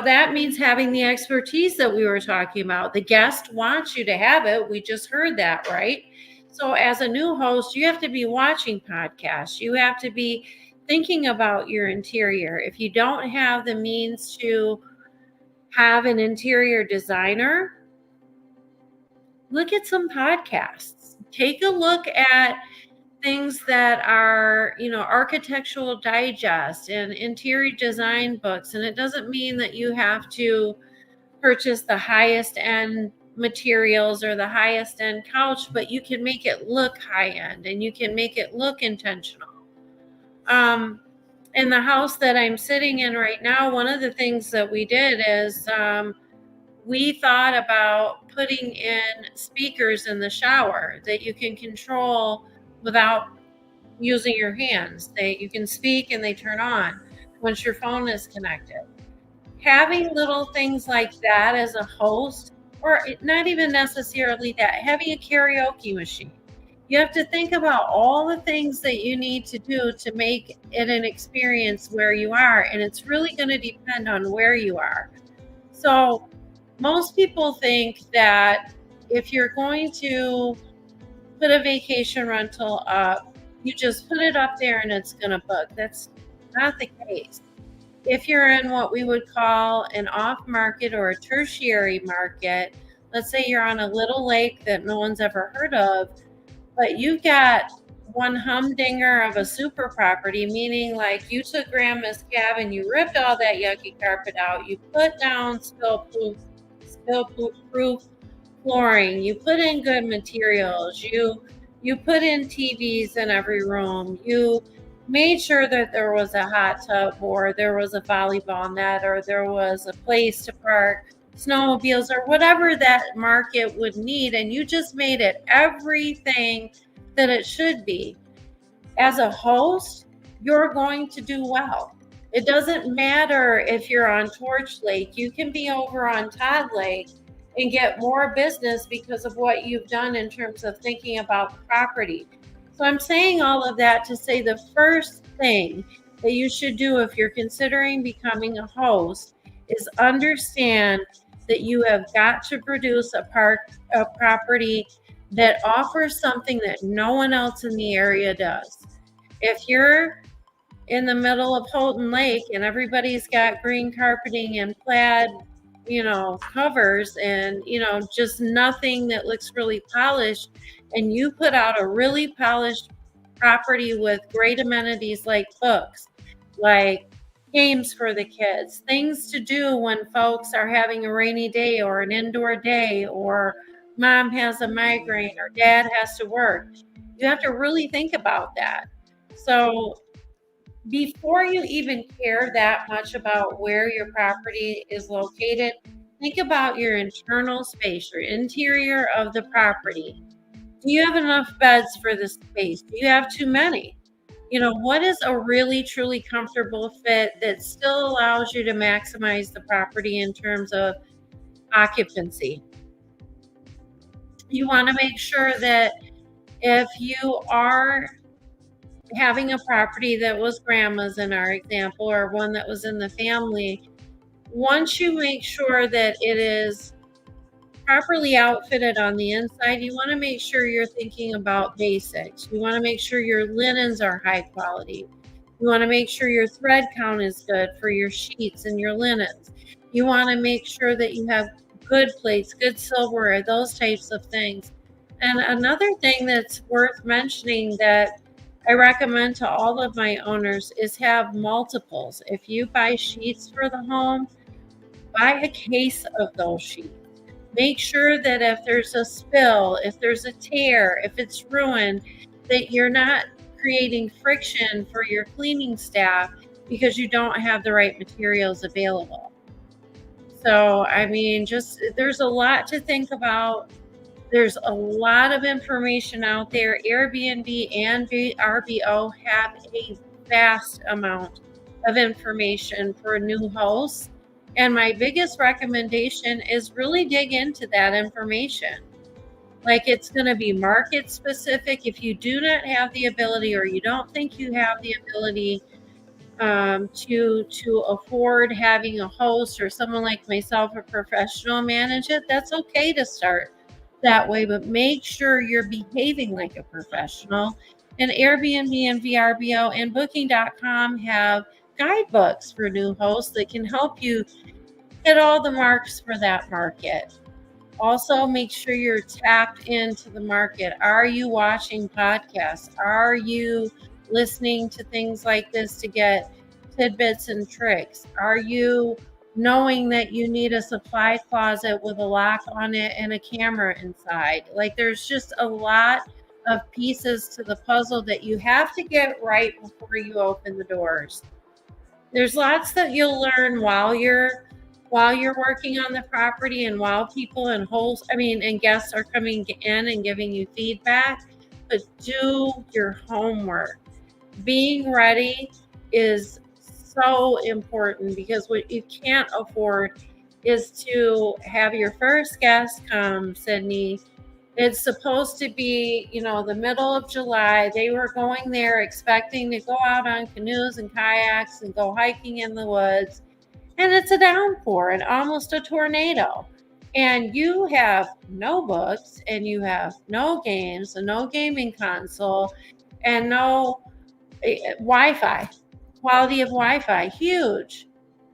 that means having the expertise that we were talking about. The guest wants you to have it. We just heard that, right? So as a new host, you have to be watching podcasts. You have to be thinking about your interior. If you don't have the means to have an interior designer, look at some podcasts. Take a look at things that are, Architectural Digest and interior design books. And it doesn't mean that you have to purchase the highest end materials or the highest end couch, but you can make it look high end and you can make it look intentional. In the house that I'm sitting in right now, one of the things that we did is we thought about putting in speakers in the shower that you can control without using your hands. You can speak and they turn on once your phone is connected. Having little things like that as a host, or not even necessarily that, having a karaoke machine. You have to think about all the things that you need to do to make it an experience where you are, and it's really going to depend on where you are. So most people think that if you're going to put a vacation rental up, you just put it up there and it's going to book. That's not the case. If you're in what we would call an off-market or a tertiary market, let's say you're on a little lake that no one's ever heard of, but you've got one humdinger of a super property, meaning like you took grandma's cabin, you ripped all that yucky carpet out, you put down spill-proof flooring, you put in good materials, you put in TVs in every room, you made sure that there was a hot tub or there was a volleyball net or there was a place to park snowmobiles or whatever that market would need, and you just made it everything that it should be. As a host, you're going to do well. It doesn't matter if you're on Torch Lake. You can be over on Todd Lake and get more business because of what you've done in terms of thinking about the property. So I'm saying all of that to say the first thing that you should do if you're considering becoming a host is understand that you have got to produce a property that offers something that no one else in the area does. If you're in the middle of Houghton Lake and everybody's got green carpeting and plaid, covers and, just nothing that looks really polished, and you put out a really polished property with great amenities like books, like games for the kids, things to do when folks are having a rainy day or an indoor day, or mom has a migraine or dad has to work. You have to really think about that. So before you even care that much about where your property is located, think about your internal space, your interior of the property. Do you have enough beds for the space? Do you have too many? What is a really truly comfortable fit that still allows you to maximize the property in terms of occupancy? You want to make sure that if you are having a property that was grandma's in our example, or one that was in the family, once you make sure that it is properly outfitted on the inside, you want to make sure you're thinking about basics. You want to make sure your linens are high quality. You want to make sure your thread count is good for your sheets and your linens. You want to make sure that you have good plates, good silverware, those types of things. And another thing that's worth mentioning that I recommend to all of my owners is have multiples. If you buy sheets for the home, buy a case of those sheets. Make sure that if there's a spill, if there's a tear, if it's ruined, that you're not creating friction for your cleaning staff because you don't have the right materials available. So, there's a lot to think about. There's a lot of information out there. Airbnb and VRBO have a vast amount of information for new hosts. And my biggest recommendation is really dig into that information. Like, it's going to be market specific. If you do not have the ability, or you don't think you have the ability to afford having a host or someone like myself, a professional, manage it, that's okay to start that way, but make sure you're behaving like a professional. And Airbnb and VRBO and Booking.com have guidebooks for new hosts that can help you hit all the marks for that market. Also, make sure you're tapped into the market. Are you watching podcasts? Are you listening to things like this to get tidbits and tricks? Are you knowing that you need a supply closet with a lock on it and a camera inside? Like, there's just a lot of pieces to the puzzle that you have to get right before you open the doors. There's lots that you'll learn while you're working on the property, and while people and guests are coming in and giving you feedback. But do your homework. Being ready is so important, because what you can't afford is to have your first guest come, Sidney. It's supposed to be, the middle of July. They were going there expecting to go out on canoes and kayaks and go hiking in the woods. And it's a downpour and almost a tornado. And you have no books, and you have no games, and no gaming console, and no Wi-Fi. Quality of Wi-Fi, huge.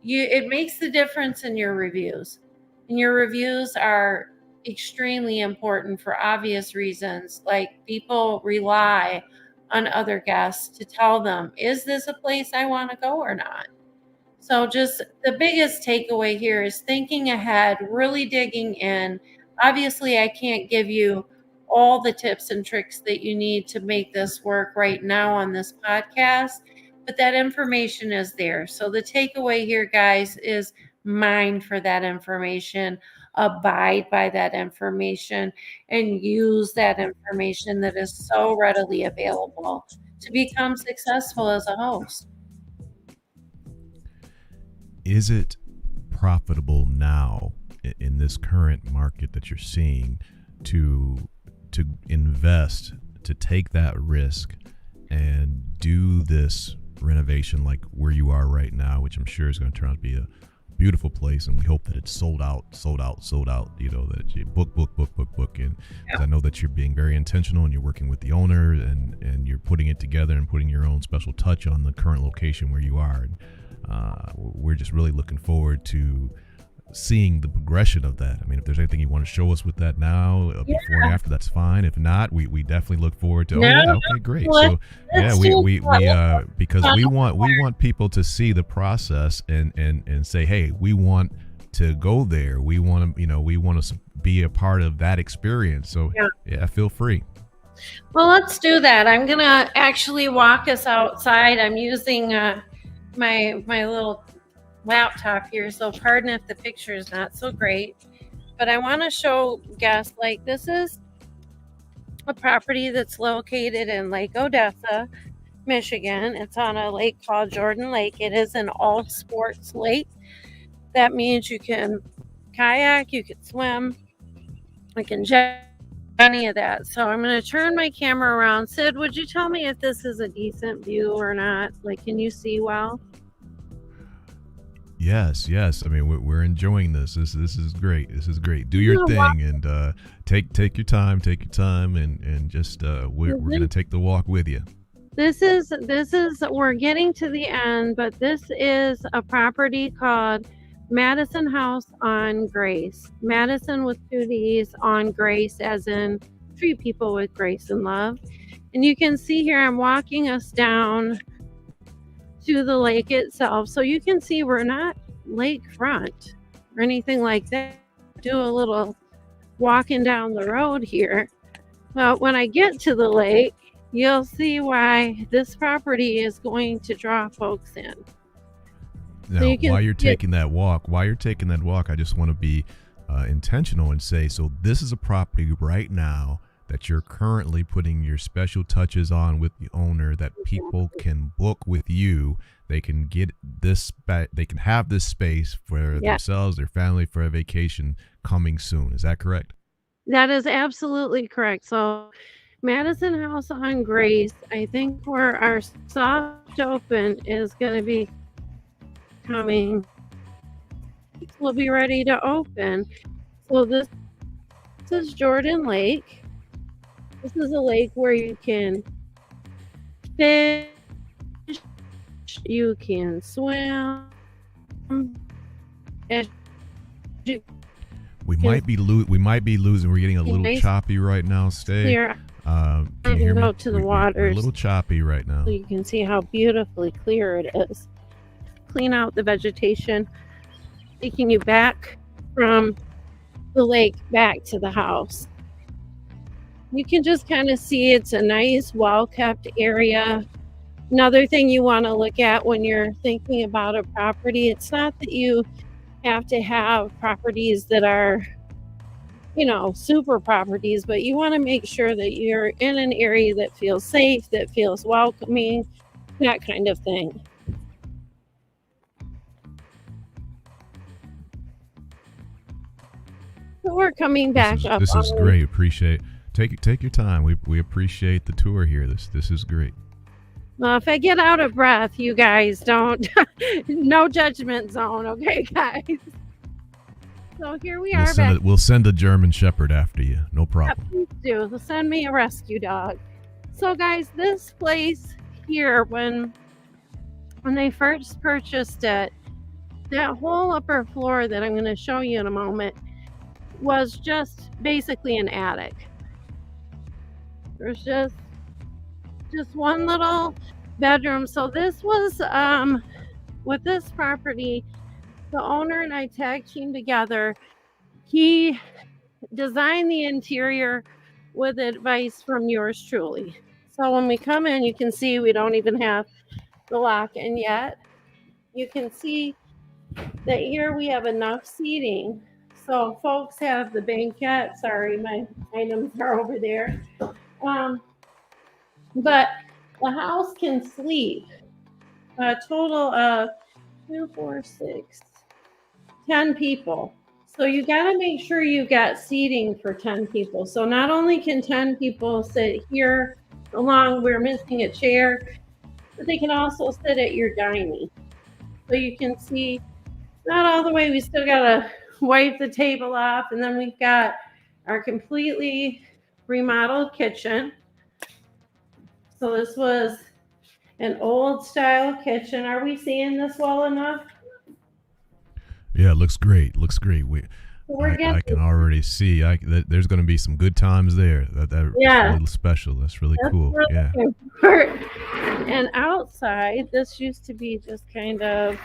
It makes the difference in your reviews. And your reviews are extremely important for obvious reasons. Like, people rely on other guests to tell them, is this a place I want to go or not? So just the biggest takeaway here is thinking ahead, really digging in. Obviously, I can't give you all the tips and tricks that you need to make this work right now on this podcast, but that information is there. So the takeaway here, guys, is mine for that information, abide by that information, and use that information that is so readily available to become successful as a host. Is it profitable now in this current market that you're seeing to invest, to take that risk and do this renovation like where you are right now, which I'm sure is going to turn out to be a beautiful place, and we hope that it's sold out, that you book. And I know that you're being very intentional, and you're working with the owner, and you're putting it together and putting your own special touch on the current location where you are. And we're just really looking forward to seeing the progression of that. I mean, if there's anything you want to show us with that now, before and after, that's fine. If not, we definitely look forward to. Okay, great. So we because we want people to see the process and say, hey, we want to go there. We want to be a part of that experience. So feel free. Well, let's do that. I'm gonna actually walk us outside. I'm using my little laptop here, so pardon if the picture is not so great, but I want to show guests, like, this is a property that's located in Lake Odessa. Michigan. It's on a lake called Jordan Lake. It is an all sports lake. That means you can kayak, you can swim, you can jet, any of that. So I'm going to turn my camera around. Sid, would you tell me if this is a decent view or not? Like, can you see well? Yes. I mean, we're enjoying this. This is great. This is great. Do your thing and take your time. Take your time and just we're gonna take the walk with you. This is we're getting to the end, but this is a property called Madison House on Grace. Madison with 2 D's, on Grace, as in treat people with grace and love. And you can see here I'm walking us down to the lake itself, so you can see we're not lakefront or anything like that. Do a little walking down the road here, but when I get to the lake, you'll see why this property is going to draw folks in. Now, So while you're taking that walk, I just want to be intentional and say, so this is a property right now that you're currently putting your special touches on with the owner, that people can book with you. They can get this, they can have this space for themselves, their family, for a vacation coming soon. Is that correct? That is absolutely correct. So Madison House on Grace, I think where our soft open is going to be coming. We'll be ready to open. So this is Jordan Lake. This is a lake where you can fish, you can swim. We might be losing. We're getting a little choppy right now. Stay. Can you hear me? Go to the waters. We're a little choppy right now. So you can see how beautifully clear it is. Clean out the vegetation, taking you back from the lake back to the house. You can just kind of see it's a nice, well-kept area. Another thing you want to look at when you're thinking about a property, it's not that you have to have properties that are, super properties, but you want to make sure that you're in an area that feels safe, that feels welcoming, that kind of thing. So we're coming back up. This is great. Appreciate. Take your time. We appreciate the tour here. This is great. Well, if I get out of breath, you guys don't. No judgment zone, okay, guys. So here we are. We'll send a German Shepherd after you. No problem. Yeah, please do. So send me a rescue dog. So, guys, this place here, when they first purchased it, that whole upper floor that I'm going to show you in a moment was just basically an attic. There's just one little bedroom. So this was with this property, the owner and I tag teamed together. He designed the interior with advice from yours truly. So when we come in, you can see we don't even have the lock in yet. You can see that here we have enough seating. So folks have the banquette. Sorry, my items are over there. But the house can sleep a total of 2, 4, 6, 10 people. So you got to make sure you got seating for 10 people. So not only can 10 people sit here along, we're missing a chair, but they can also sit at your dining. So you can see, not all the way, we still got to wipe the table off. And then we've got our completely remodeled kitchen. So this was an old style kitchen. Are we seeing this well enough? Yeah, it looks great. I can already see there's going to be some good times there. That's really special. That's really cool. Really important. And outside, this used to be just kind of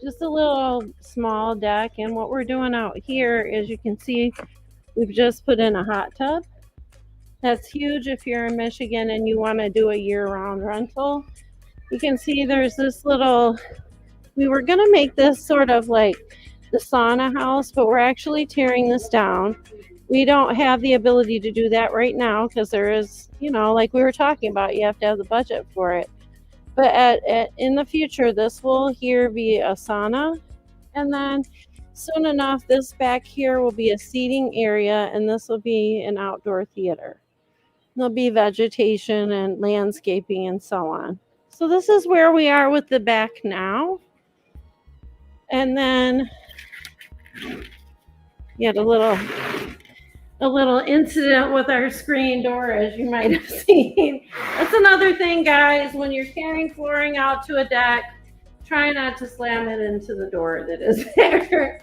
just a little small deck. And what we're doing out here is, you can see we've just put in a hot tub. That's huge if you're in Michigan and you want to do a year-round rental. You can see there's this little, we were going to make this sort of like the sauna house, but we're actually tearing this down. We don't have the ability to do that right now because there is, like we were talking about, you have to have the budget for it. But in the future, this will here be a sauna, and then soon enough, this back here will be a seating area, and this will be an outdoor theater. There'll be vegetation and landscaping and so on. So this is where we are with the back now. And then you had a little incident with our screen door, as you might have seen. That's another thing, guys, when you're carrying flooring out to a deck, try not to slam it into the door that is there.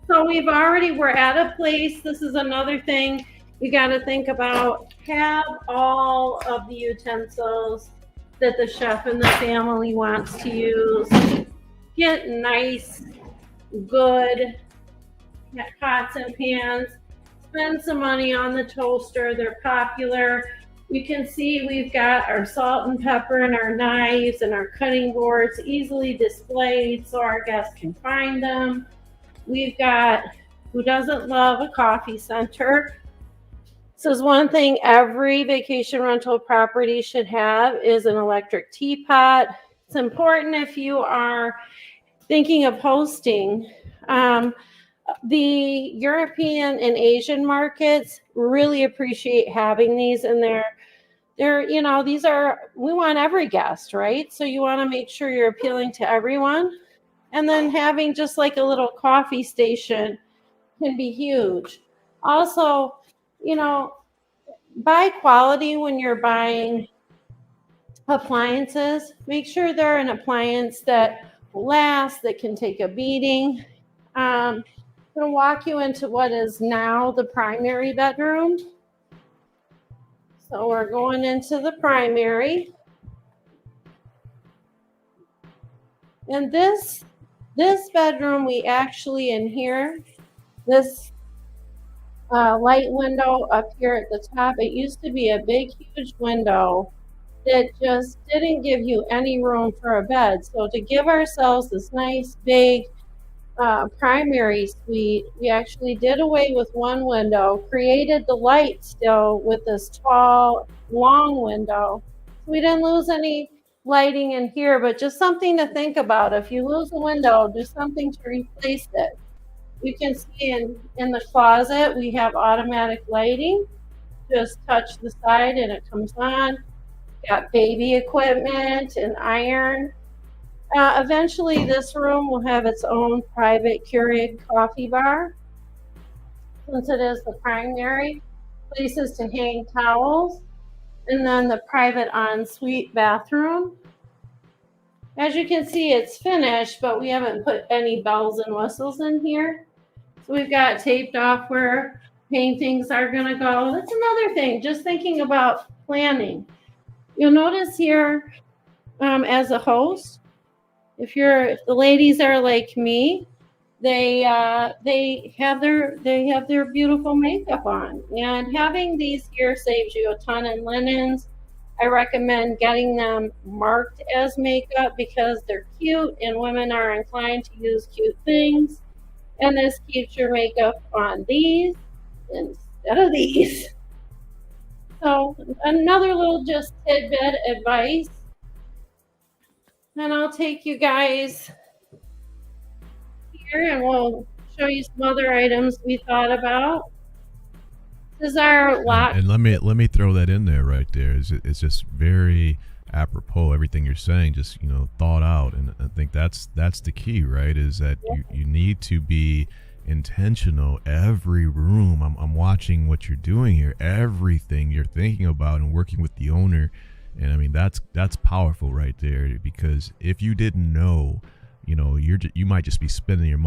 So we're at a place, this is another thing we got to think about, have all of the utensils that the chef and the family wants to use. Get nice, good pots and pans. Spend some money on the toaster. They're popular. You can see we've got our salt and pepper and our knives and our cutting boards easily displayed so our guests can find them. We've got, who doesn't love a coffee center? This is one thing every vacation rental property should have, is an electric teapot. It's important if you are thinking of hosting. The European and Asian markets really appreciate having these in there. These are, we want every guest, right? So you want to make sure you're appealing to everyone. And then having just like a little coffee station can be huge. Also, buy quality when you're buying appliances. Make sure they're an appliance that will last, that can take a beating. I'm going to walk you into what is now the primary bedroom. So we're going into the primary. And this bedroom, we actually in here, this light window up here at the top, it used to be a big, huge window that just didn't give you any room for a bed. So to give ourselves this nice, big primary suite, we actually did away with one window, created the light still with this tall, long window. So we didn't lose any lighting in here, but just something to think about. If you lose a window, do something to replace it. You can see in the closet, we have automatic lighting. Just touch the side and it comes on. Got baby equipment and iron. Eventually, this room will have its own private Keurig coffee bar. Since it is the primary, places to hang towels, and then the private ensuite bathroom. As you can see, it's finished, but we haven't put any bells and whistles in here. So we've got taped off where paintings are going to go. That's another thing, just thinking about planning. You'll notice here, as a host, if the ladies are like me, they have their beautiful makeup on, and having these here saves you a ton in linens. I recommend getting them marked as makeup because they're cute and women are inclined to use cute things. And this keeps your makeup on these instead of these. So another little just tidbit advice. And I'll take you guys here and we'll show you some other items we thought about. This is our lock. And let me throw that in there right there. It's just very apropos, everything you're saying, just thought out. And I think that's the key, right? Is that you need to be intentional. Every room, I'm watching what you're doing here, everything you're thinking about and working with the owner. And I mean, that's powerful right there, because if you didn't know, you might just be spending your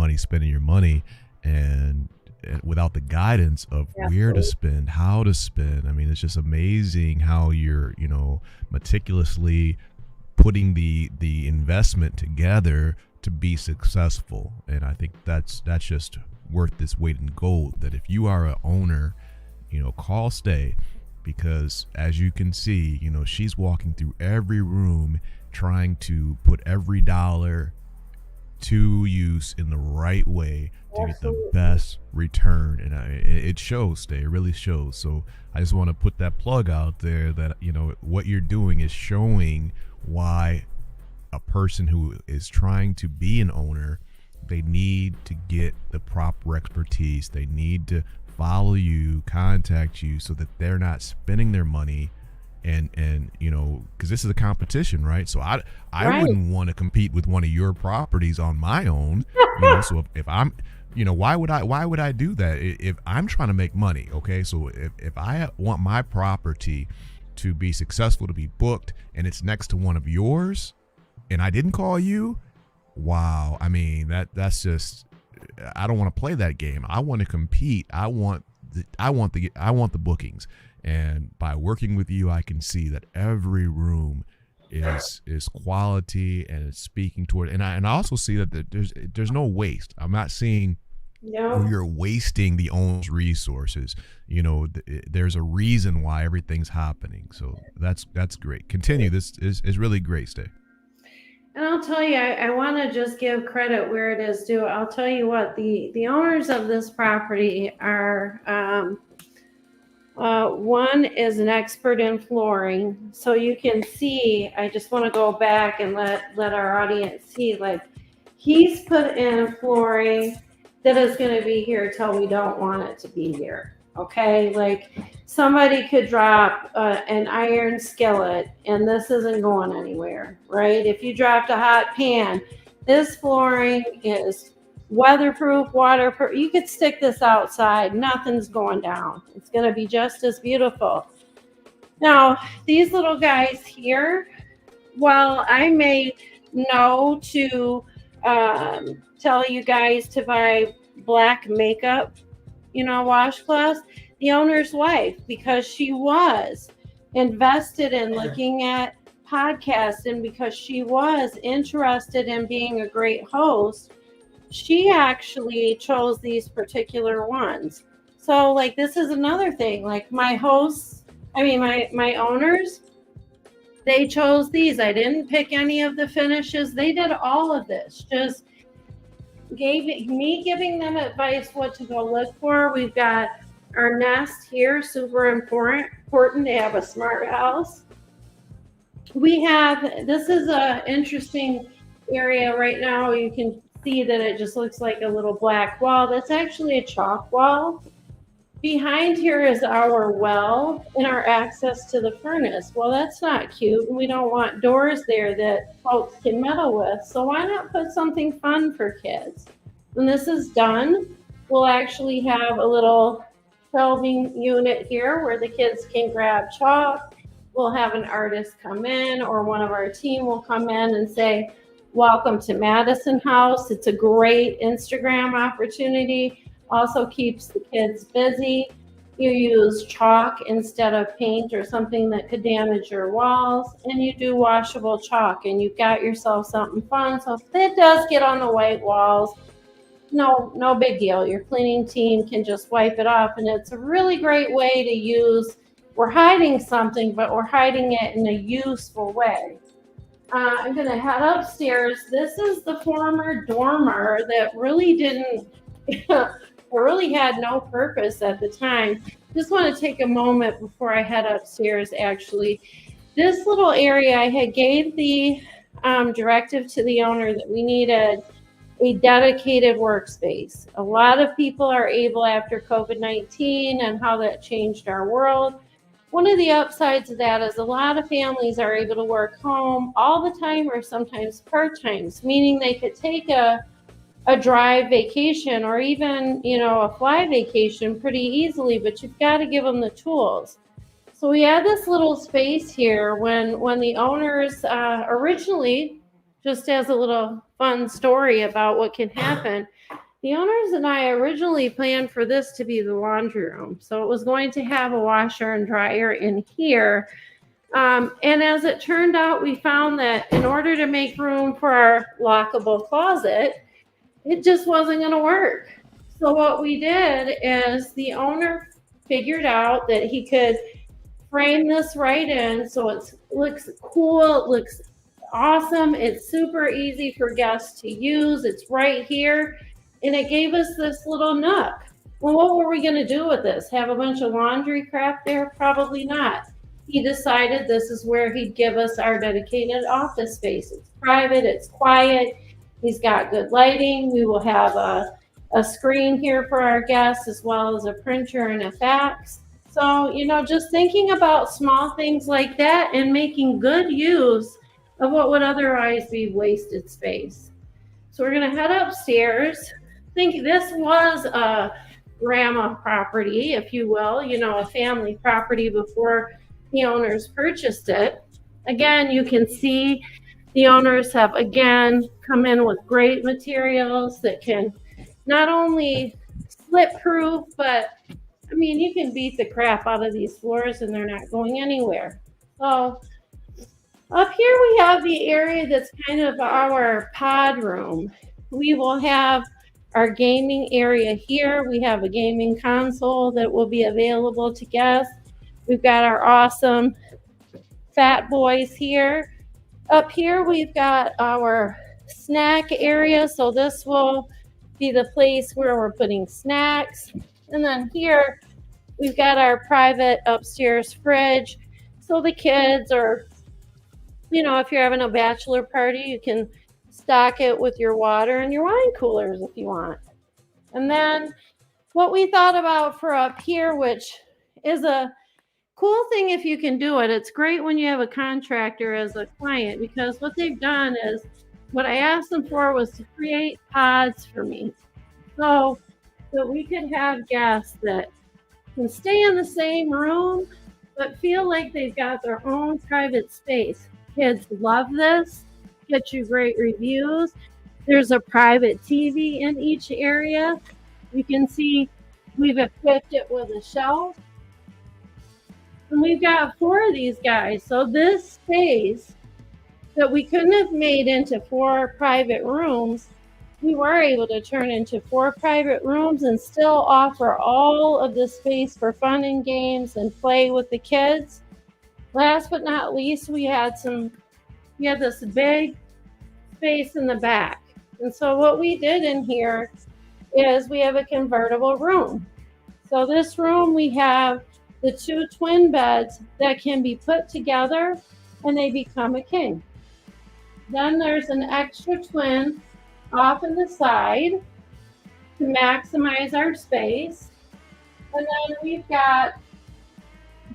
money and without the guidance of where to spend, how to spend. I mean, it's just amazing how you're, meticulously putting the investment together to be successful. And I think that's just worth this weight in gold, that if you are an owner, call Stay, because as you can see, she's walking through every room trying to put every dollar to use in the right way to get the Absolutely. best return. And it shows, it really shows. So I just want to put that plug out there that, what you're doing is showing why a person who is trying to be an owner, they need to get the proper expertise. They need to follow you, contact you, so that they're not spending their money and because this is a competition, right? So I Right. wouldn't want to compete with one of your properties on my own. So if I'm, why would I do that if I'm trying to make money? Okay, so if I want my property to be successful, to be booked, and it's next to one of yours, and I didn't call you, wow. I mean, that's just, I don't want to play that game. I want to compete. I want the bookings. And by working with you, I can see that every room is quality and it's speaking toward. And I also see that there's no waste. I'm not seeing where No. you're wasting the owner's resources. There's a reason why everything's happening. So that's great. Continue. This is really great, Stay. And I'll tell you, I want to just give credit where it is due. I'll tell you what, the owners of this property are, one is an expert in flooring. So you can see, I just want to go back and let our audience see, like, he's put in flooring that is going to be here till we don't want it to be here. Okay, like somebody could drop an iron skillet and this isn't going anywhere, right? If you dropped a hot pan, this flooring is weatherproof, waterproof. You could stick this outside, nothing's going down. It's going to be just as beautiful. Now, these little guys here, while I may know to tell you guys to buy black makeup, washcloths, the owner's wife, because she was invested in looking at podcasts and because she was interested in being a great host, she actually chose these particular ones. So, like, this is another thing. Like, my owners, they chose these. I didn't pick any of the finishes. They did all of this. Just giving them advice what to go look for. We've got our nest here, super important to have a smart house. This is a interesting area right now. You can see that it just looks like a little black wall. That's actually a chalk wall. Behind here is our well and our access to the furnace. Well, that's not cute, and we don't want doors there that folks can meddle with. So why not put something fun for kids? When this is done, we'll actually have a little shelving unit here where the kids can grab chalk. We'll have an artist come in, or one of our team will come in and say, "Welcome to Madison House." It's a great Instagram opportunity. Also keeps the kids busy. You use chalk instead of paint or something that could damage your walls, and you do washable chalk, and you've got yourself something fun. So if it does get on the white walls, no big deal. Your cleaning team can just wipe it off, and it's a really great way to use. We're hiding something, but we're hiding it in a useful way. I'm going to head upstairs. This is the former dormer that really didn't really had no purpose at the time. Just want to take a moment before I head upstairs. Actually, this little area, I had gave the directive to the owner that we needed a dedicated workspace. A lot of people are able, after COVID-19 and how that changed our world, one of the upsides of that is a lot of families are able to work home all the time or sometimes part-times, meaning they could take a drive vacation or even, a fly vacation pretty easily, but you've got to give them the tools. So we had this little space here when the owners originally, just as a little fun story about what can happen, the owners and I originally planned for this to be the laundry room. So it was going to have a washer and dryer in here. And as it turned out, we found that in order to make room for our lockable closet, it just wasn't going to work. So what we did is the owner figured out that he could frame this right in so it looks cool, it looks awesome. It's super easy for guests to use. It's right here. And it gave us this little nook. Well, what were we going to do with this? Have a bunch of laundry crap there? Probably not. He decided this is where he'd give us our dedicated office space. It's private, it's quiet. He's got good lighting. We will have a screen here for our guests, as well as a printer and a fax. So, just thinking about small things like that and making good use of what would otherwise be wasted space. So we're going to head upstairs. I think this was a grandma property, if you will, a family property before the owners purchased it. Again, you can see the owners have, again, come in with great materials that can not only slip-proof, but, you can beat the crap out of these floors and they're not going anywhere. So up here we have the area that's kind of our pod room. We will have our gaming area here. We have a gaming console that will be available to guests. We've got our awesome fat boys here. Up here we've got our snack area. So this will be the place where we're putting snacks. And then here we've got our private upstairs fridge. So the kids, or if you're having a bachelor party, you can stock it with your water and your wine coolers if you want. And then what we thought about for up here, which is a cool thing if you can do it. It's great when you have a contractor as a client, because what they've done is, what I asked them for was to create pods for me. So that we could have guests that can stay in the same room, but feel like they've got their own private space. Kids love this. Get you great reviews. There's a private TV in each area. You can see we've equipped it with a shelf. And we've got 4 of these guys. So this space that we couldn't have made into 4 private rooms, we were able to turn into 4 private rooms and still offer all of the space for fun and games and play with the kids. Last but not least, we had this big space in the back. And so what we did in here is we have a convertible room. So this room, we have the 2 twin beds that can be put together and they become a king. Then there's an extra twin off in the side to maximize our space. And then we've got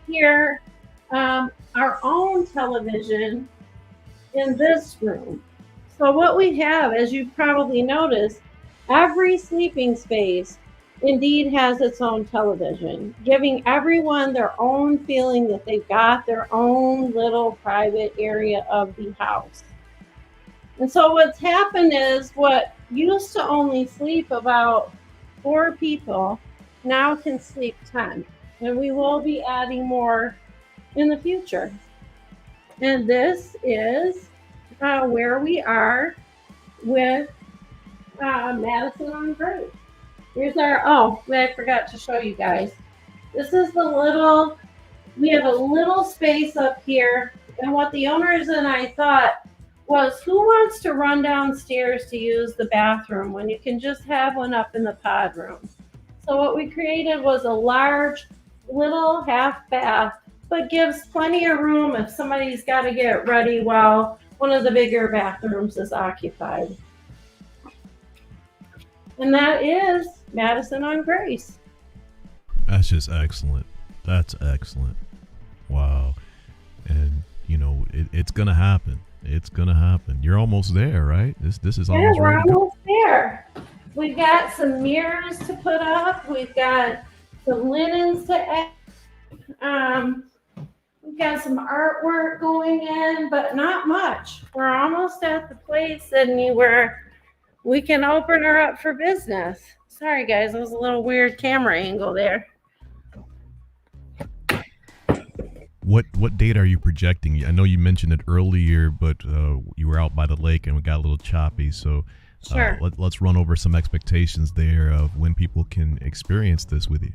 here our own television in this room. So what we have, as you've probably noticed, every sleeping space indeed has its own television, giving everyone their own feeling that they've got their own little private area of the house. And so what's happened is, what used to only sleep about 4 people now can sleep 10. And we will be adding more in the future. And this is where we are with Madison on Rhodes. Here's I forgot to show you guys. This is we have a little space up here. And what the owners and I thought was, who wants to run downstairs to use the bathroom when you can just have one up in the pod room? So what we created was a large little half bath, but gives plenty of room if somebody's got to get ready while one of the bigger bathrooms is occupied. And that is Madison on Grace. That's just excellent. That's excellent. Wow. And it's gonna happen. It's gonna happen. You're almost there, right? This is almost we're ready to go. almost there. We've got some mirrors to put up. We've got some linens to add. We've got some artwork going in, but not much. We're almost at the place, Sydney, where we can open her up for business. Sorry, guys, it was a little weird camera angle there. What date are you projecting? I know you mentioned it earlier, but you were out by the lake and we got a little choppy. So Sure. Let's run over some expectations there of when people can experience this with you.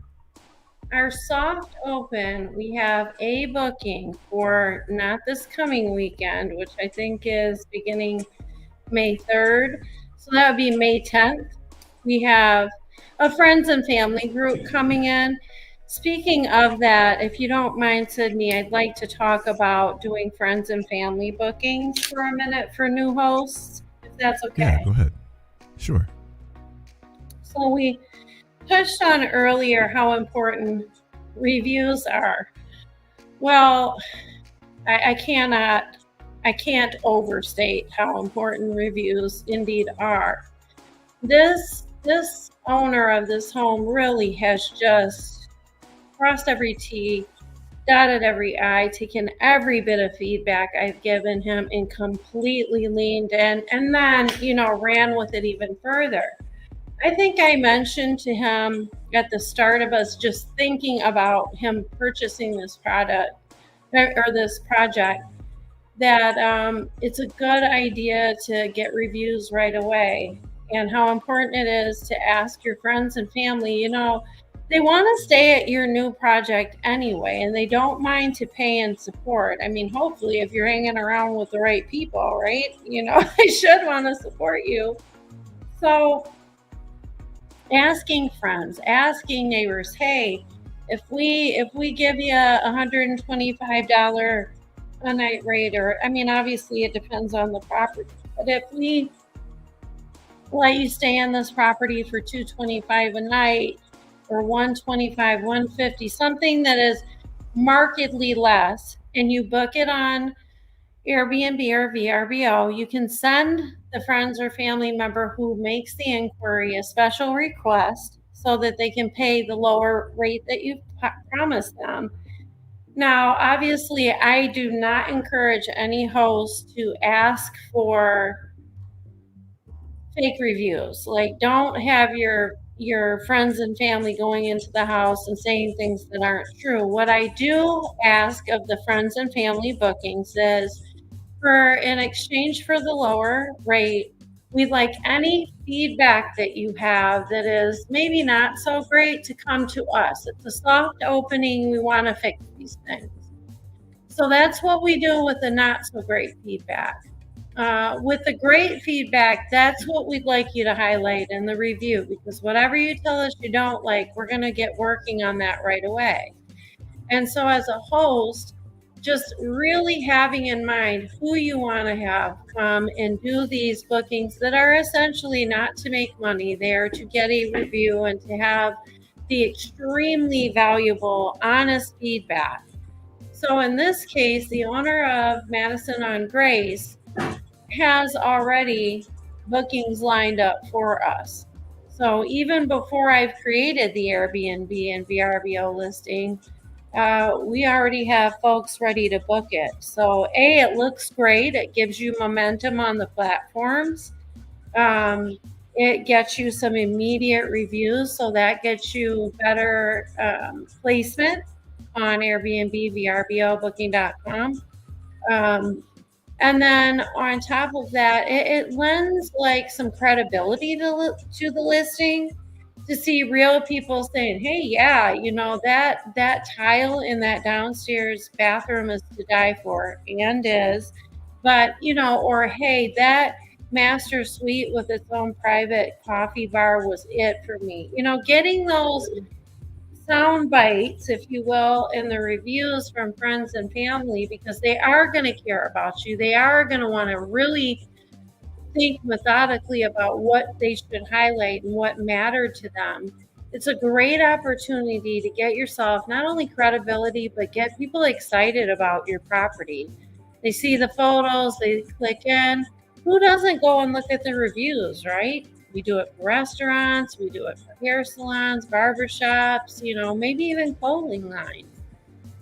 our soft open, we have a booking for not this coming weekend, which I think is beginning May 3rd. So that would be May 10th. We have a friends and family group coming in. Speaking of that, if you don't mind, Sydney, I'd like to talk about doing friends and family bookings for a minute for new hosts, if that's Yeah, okay. go ahead. Sure. So we touched on earlier how important reviews are. Well, I can't overstate how important reviews indeed are. This owner of this home really has just crossed every T, dotted every I, taken every bit of feedback I've given him and completely leaned in, and then, ran with it even further. I think I mentioned to him at the start of us just thinking about him purchasing this product or this project that it's a good idea to get reviews right away, and how important it is to ask your friends and family. They want to stay at your new project anyway, and they don't mind to pay and support. I mean, hopefully, if you're hanging around with the right people, right? They should want to support you. So, asking friends, asking neighbors, hey, if we give you a $125 a night rate, or I mean, obviously it depends on the property, but if we let you stay in this property for $225 a night, or $125, $150, something that is markedly less, and you book it on Airbnb or VRBO, you can send the friends or family member who makes the inquiry a special request so that they can pay the lower rate that you've promised them. Now, obviously, I do not encourage any host to ask for fake reviews. Like, don't have your friends and family going into the house and saying things that aren't true. What I do ask of the friends and family bookings is, for in exchange for the lower rate, we'd like any feedback that you have that is maybe not so great to come to us. It's a soft opening. We want to fix these things. So that's what we do with the not so great feedback. With the great feedback, that's what we'd like you to highlight in the review, because whatever you tell us you don't like, we're going to get working on that right away. And so, as a host, just really having in mind who you want to have come and do these bookings that are essentially not to make money, they are to get a review and to have the extremely valuable, honest feedback. So, in this case, the owner of Madison on Grace has already bookings lined up for us. So, even before I've created the Airbnb and VRBO listing, we already have folks ready to book it. So, it looks great. It gives you momentum on the platforms. It gets you some immediate reviews, so that gets you better placement on Airbnb, VRBO, Booking.com. And then on top of that, it lends like some credibility to the listing, to see real people saying, hey, yeah, that tile in that downstairs bathroom is to die for, and is. But, or hey, that master suite with its own private coffee bar was it for me. Getting those sound bites, if you will, in the reviews from friends and family, because they are going to care about you. They are going to want to really think methodically about what they should highlight and what mattered to them. It's a great opportunity to get yourself not only credibility, but get people excited about your property. They see the photos, they click in. Who doesn't go and look at the reviews, right? We do it for restaurants, we do it for hair salons, barbershops, maybe even clothing lines.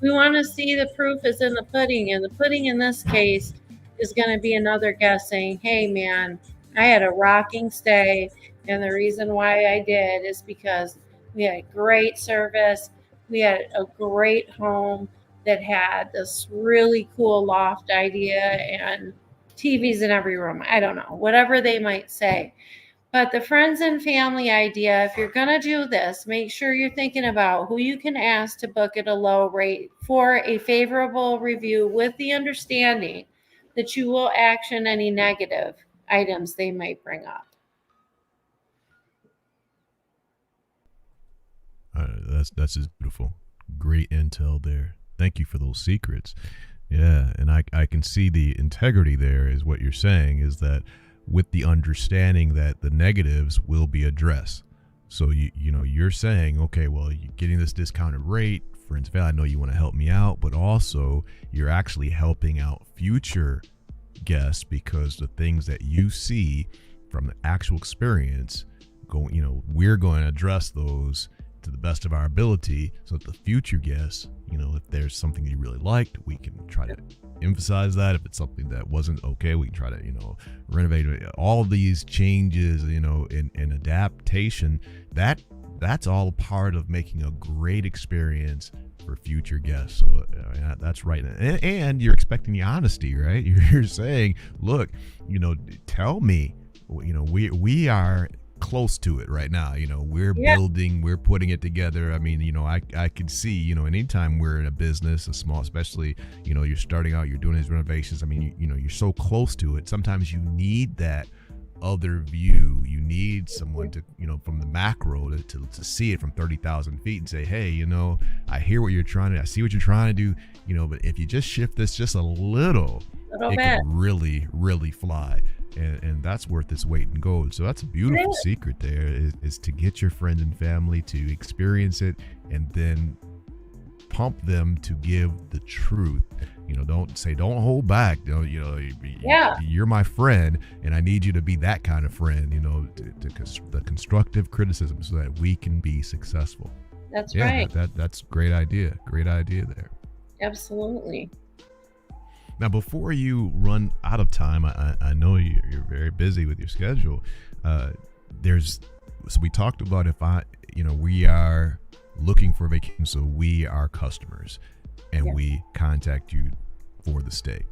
We want to see the proof is in the pudding, and the pudding in this case is going to be another guest saying, hey, man, I had a rocking stay, and the reason why I did is because we had great service. We had a great home that had this really cool loft idea and TVs in every room. I don't know, whatever they might say. But the friends and family idea, if you're going to do this, make sure you're thinking about who you can ask to book at a low rate for a favorable review, with the understanding that you will action any negative items they might bring up. That's just beautiful. Great intel there. Thank you for those secrets. Yeah, and I can see the integrity there is what you're saying, is that with the understanding that the negatives will be addressed. So you're saying, okay, well, you're getting this discounted rate, friends and family, I know you want to help me out, but also you're actually helping out future guests, because the things that you see from the actual experience, we're going to address those to the best of our ability, so that the future guests, if there's something you really liked, we can try to emphasize that. If it's something that wasn't okay, we can try to renovate it. All of these changes, in adaptation, that's all part of making a great experience for future guests. So that's right. And you're expecting the honesty, right? You're saying, look, tell me, we are close to it right now. We're building, we're putting it together. I mean, I can see, anytime we're in a business, a small, especially, you're starting out, you're doing these renovations. I mean, you're so close to it. Sometimes you need that other view. You need someone to, from the macro to see it from 30,000 feet and say, hey, I hear what you're trying to, I see what you're trying to do, but if you just shift this just a little it can really, really fly. And that's worth its weight in gold. So that's a beautiful secret there, is to get your friends and family to experience it, and then pump them to give the truth. Don't hold back. You're my friend, and I need you to be that kind of friend, the constructive criticism, so that we can be successful. That's right. That's great idea. Great idea there. Absolutely. Now, before you run out of time, I know you're very busy with your schedule. So we talked about, we are looking for vacation, so we are customers, and we contact you for the stay.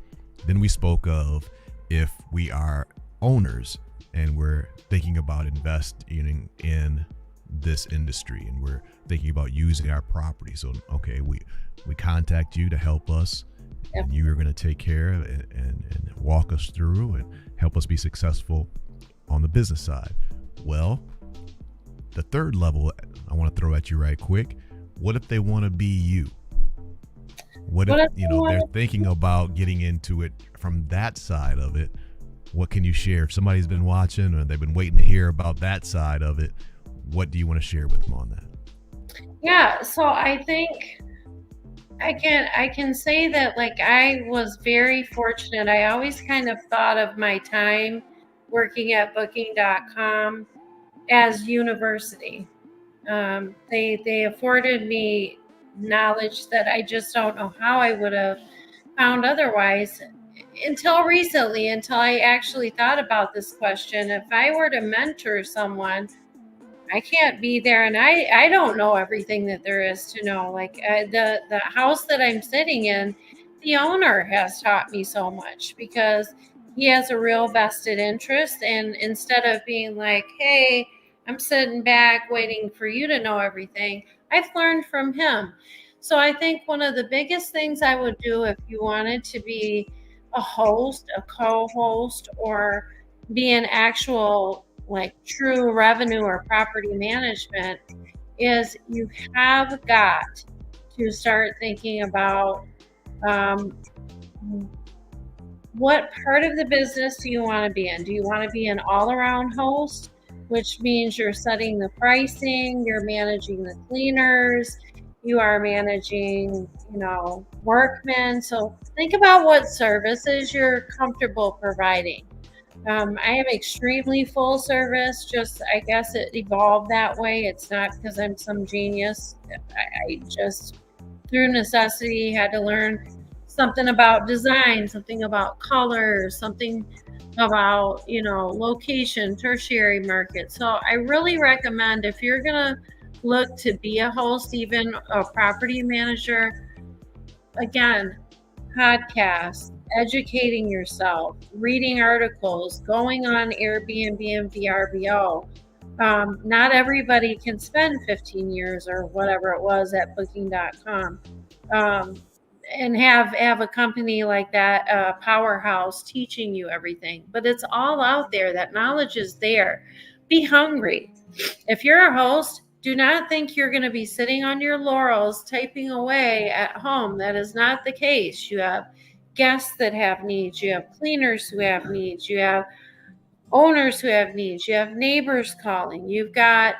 Then we spoke of, if we are owners and we're thinking about investing in this industry, and we're thinking about using our property. So, okay, we contact you to help us. And you are going to take care of it and walk us through and help us be successful on the business side. Well, the third level I want to throw at you right quick. What if they want to be you? What if they're thinking about getting into it from that side of it? What can you share? If somebody's been watching or they've been waiting to hear about that side of it, what do you want to share with them on that? Yeah, so I think I can say that, I was very fortunate. I always kind of thought of my time working at booking.com as university. They afforded me knowledge that I just don't know how I would have found otherwise, until recently, until I actually thought about this question. If I were to mentor someone, I can't be there, and I don't know everything that there is to know. The house that I'm sitting in, the owner has taught me so much, because he has a real vested interest. And instead of being like, hey, I'm sitting back waiting for you to know everything, I've learned from him. So I think one of the biggest things I would do, if you wanted to be a host, a co-host, or be an actual true revenue or property management, is you have got to start thinking about what part of the business do you want to be in? Do you want to be an all-around host, which means you're setting the pricing, you're managing the cleaners, you are managing, workmen. So think about what services you're comfortable providing. I am extremely full service. Just, I guess it evolved that way. It's not because I'm some genius. I just, through necessity, had to learn something about design, something about color, something about, location, tertiary market. So I really recommend, if you're going to look to be a host, even a property manager, again, podcasts, educating yourself, reading articles, going on Airbnb and VRBO. Not everybody can spend 15 years or whatever it was at booking.com. And have a company like that, powerhouse, teaching you everything. But it's all out there. That knowledge is there. Be hungry. If you're a host, do not think you're going to be sitting on your laurels typing away at home. That is not the case. You have guests that have needs. You have cleaners who have needs. You have owners who have needs. You have neighbors calling. You've got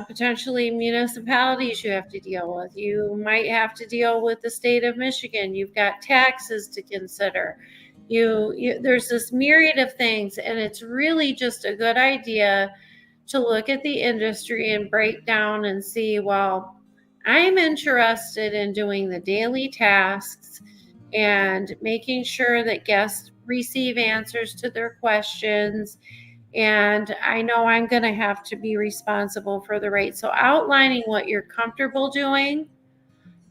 potentially municipalities you have to deal with. You might have to deal with the state of Michigan. You've got taxes to consider. There's this myriad of things, and it's really just a good idea to look at the industry and break down and see, well, I'm interested in doing the daily tasks and making sure that guests receive answers to their questions. And I know I'm going to have to be responsible for the rate. So outlining what you're comfortable doing.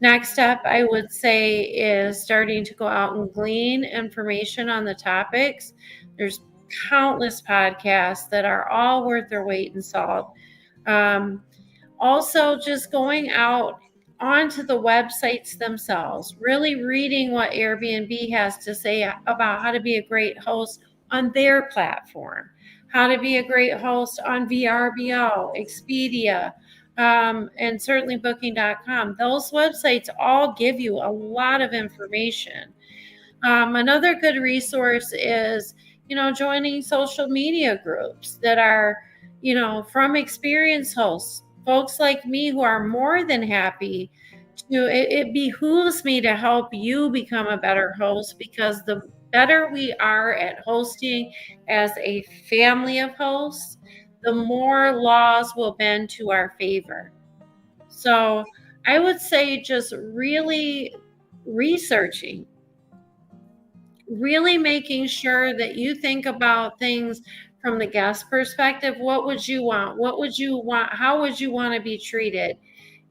Next step, I would say, is starting to go out and glean information on the topics. There's countless podcasts that are all worth their weight in salt. Also, just going out onto the websites themselves, really reading what Airbnb has to say about how to be a great host on their platform, how to be a great host on VRBO, Expedia, and certainly booking.com. Those websites all give you a lot of information. Another good resource is, joining social media groups that are, from experienced hosts, folks like me who are more than happy to, it behooves me to help you become a better host, because the better we are at hosting as a family of hosts, the more laws will bend to our favor. So I would say just really researching, really making sure that you think about things from the guest perspective. What would you want? What would you want? How would you want to be treated?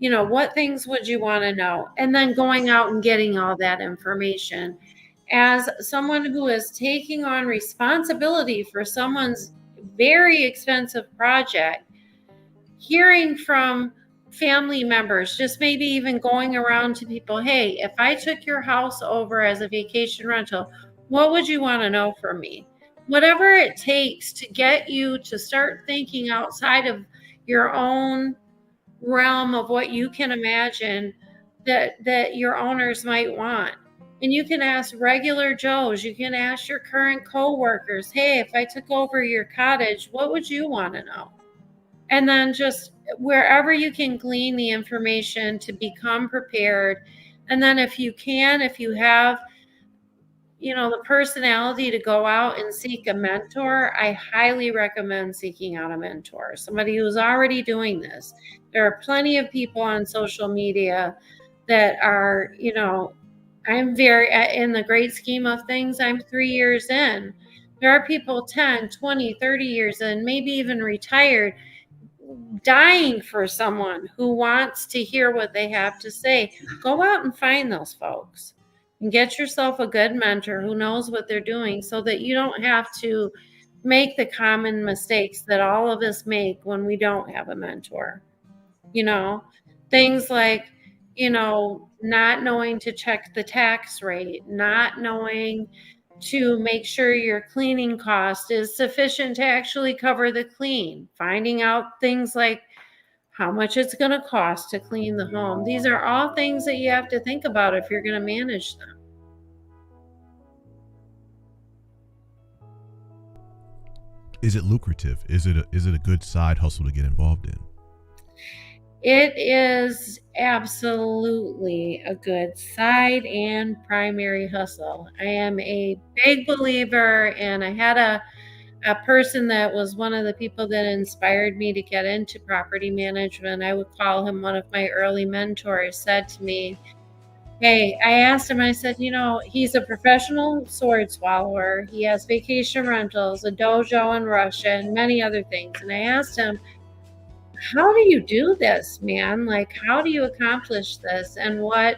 What things would you want to know? And then going out and getting all that information. As someone who is taking on responsibility for someone's very expensive project, hearing from family members, just maybe even going around to people, hey, if I took your house over as a vacation rental, what would you want to know from me? Whatever it takes to get you to start thinking outside of your own realm of what you can imagine that your owners might want. And you can ask regular Joes, you can ask your current coworkers, hey, if I took over your cottage, what would you want to know? And then just wherever you can glean the information to become prepared. And then if you have, the personality to go out and seek a mentor, I highly recommend seeking out a mentor, somebody who's already doing this. There are plenty of people on social media that are, I'm very, in the great scheme of things, I'm 3 years in. There are people 10, 20, 30 years in, maybe even retired, dying for someone who wants to hear what they have to say. Go out and find those folks and get yourself a good mentor who knows what they're doing, so that you don't have to make the common mistakes that all of us make when we don't have a mentor. Things like, not knowing to check the tax rate, not knowing to make sure your cleaning cost is sufficient to actually cover the clean, finding out things like how much it's going to cost to clean the home. These are all things that you have to think about if you're going to manage them. Is it lucrative? Is it a good side hustle to get involved in? It is absolutely a good side and primary hustle. I am a big believer, and I had a person that was one of the people that inspired me to get into property management. I would call him one of my early mentors, said to me, hey, I asked him, I said, he's a professional sword swallower. He has vacation rentals, a dojo in Russia, and many other things. And I asked him, how do you do this, man? Like, how do you accomplish this? And what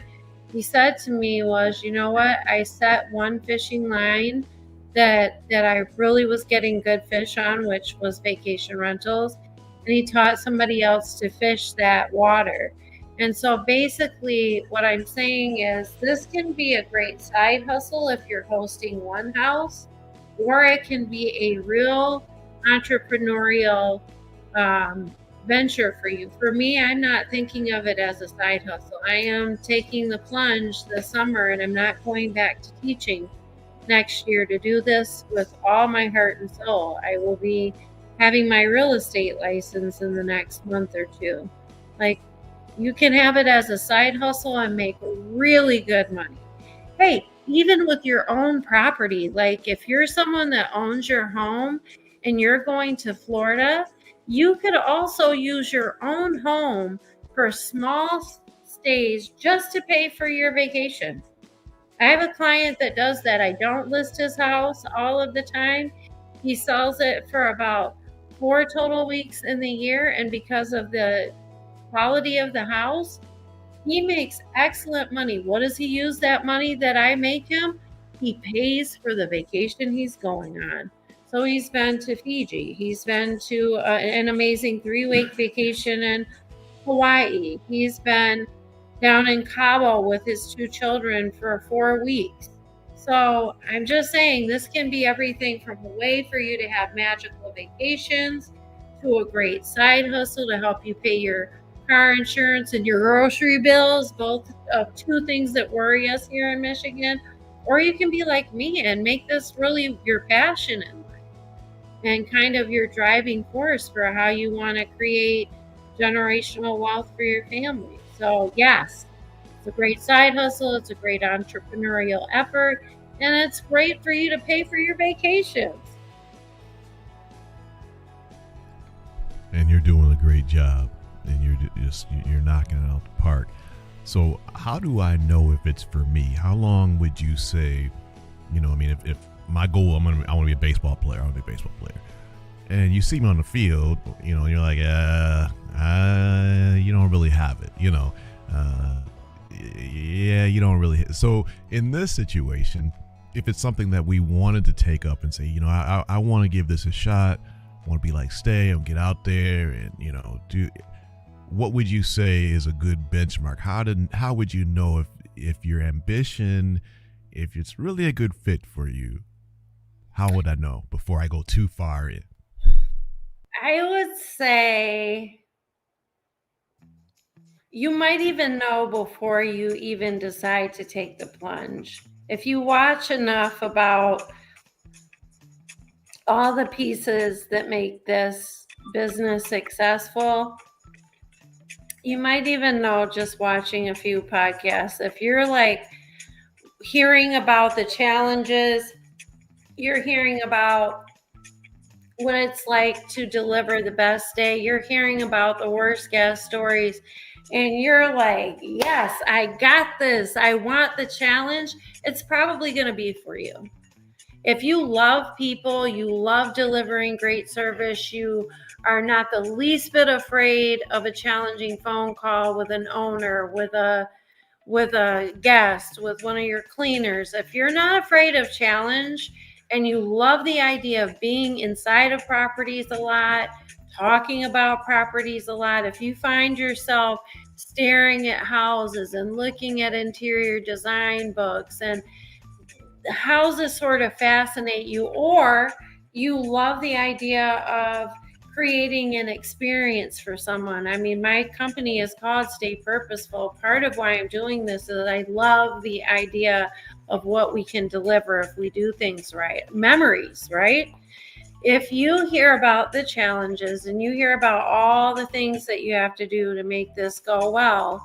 he said to me was, you know what? I set one fishing line that I really was getting good fish on, which was vacation rentals, and he taught somebody else to fish that water. And so basically what I'm saying is this can be a great side hustle if you're hosting one house, or it can be a real entrepreneurial venture for you. For me, I'm not thinking of it as a side hustle. I am taking the plunge this summer and I'm not going back to teaching next year to do this with all my heart and soul. I will be having my real estate license in the next month or two. Like, you can have it as a side hustle and make really good money. Hey, even with your own property, like if you're someone that owns your home and you're going to Florida, you could also use your own home for small stays just to pay for your vacation. I have a client that does that. I don't list his house all of the time. He sells it for about 4 total weeks in the year, and because of the quality of the house, he makes excellent money. What does he use that money that I make him? He pays for the vacation he's going on. So he's been to Fiji. He's been to an amazing 3-week vacation in Hawaii. He's been down in Cabo with his 2 children for 4 weeks. So I'm just saying this can be everything from a way for you to have magical vacations to a great side hustle to help you pay your car insurance and your grocery bills, both of 2 things that worry us here in Michigan. Or you can be like me and make this really your passion in life and kind of your driving force for how you want to create generational wealth for your family. So yes, it's a great side hustle. It's a great entrepreneurial effort, and it's great for you to pay for your vacations. And you're doing a great job, and you're knocking it out the park. So how do I know if it's for me? How long would you say, if my goal, I want to be a baseball player. I want to be a baseball player. And you see me on the field, you're like, you don't really have it, yeah, you don't really. So in this situation, if it's something that we wanted to take up and say, I want to give this a shot, I want to be like Stay and get out there and, do, what would you say is a good benchmark? How would you know if your ambition, if it's really a good fit for you? How would I know before I go too far in? I would say you might even know before you even decide to take the plunge. If you watch enough about all the pieces that make this business successful, you might even know just watching a few podcasts. If you're like hearing about the challenges, you're hearing about what it's like to deliver the best day, you're hearing about the worst guest stories, and you're like, yes, I got this. I want the challenge. It's probably going to be for you. If you love people, you love delivering great service, you are not the least bit afraid of a challenging phone call with an owner, with a guest, with one of your cleaners. If you're not afraid of challenge and you love the idea of being inside of properties a lot, talking about properties a lot, if you find yourself staring at houses and looking at interior design books and houses sort of fascinate you, or you love the idea of creating an experience for someone. I mean, my company is called Stay Purposeful. Part of why I'm doing this is I love the idea of what we can deliver if we do things right. Memories, right? If you hear about the challenges and you hear about all the things that you have to do to make this go well,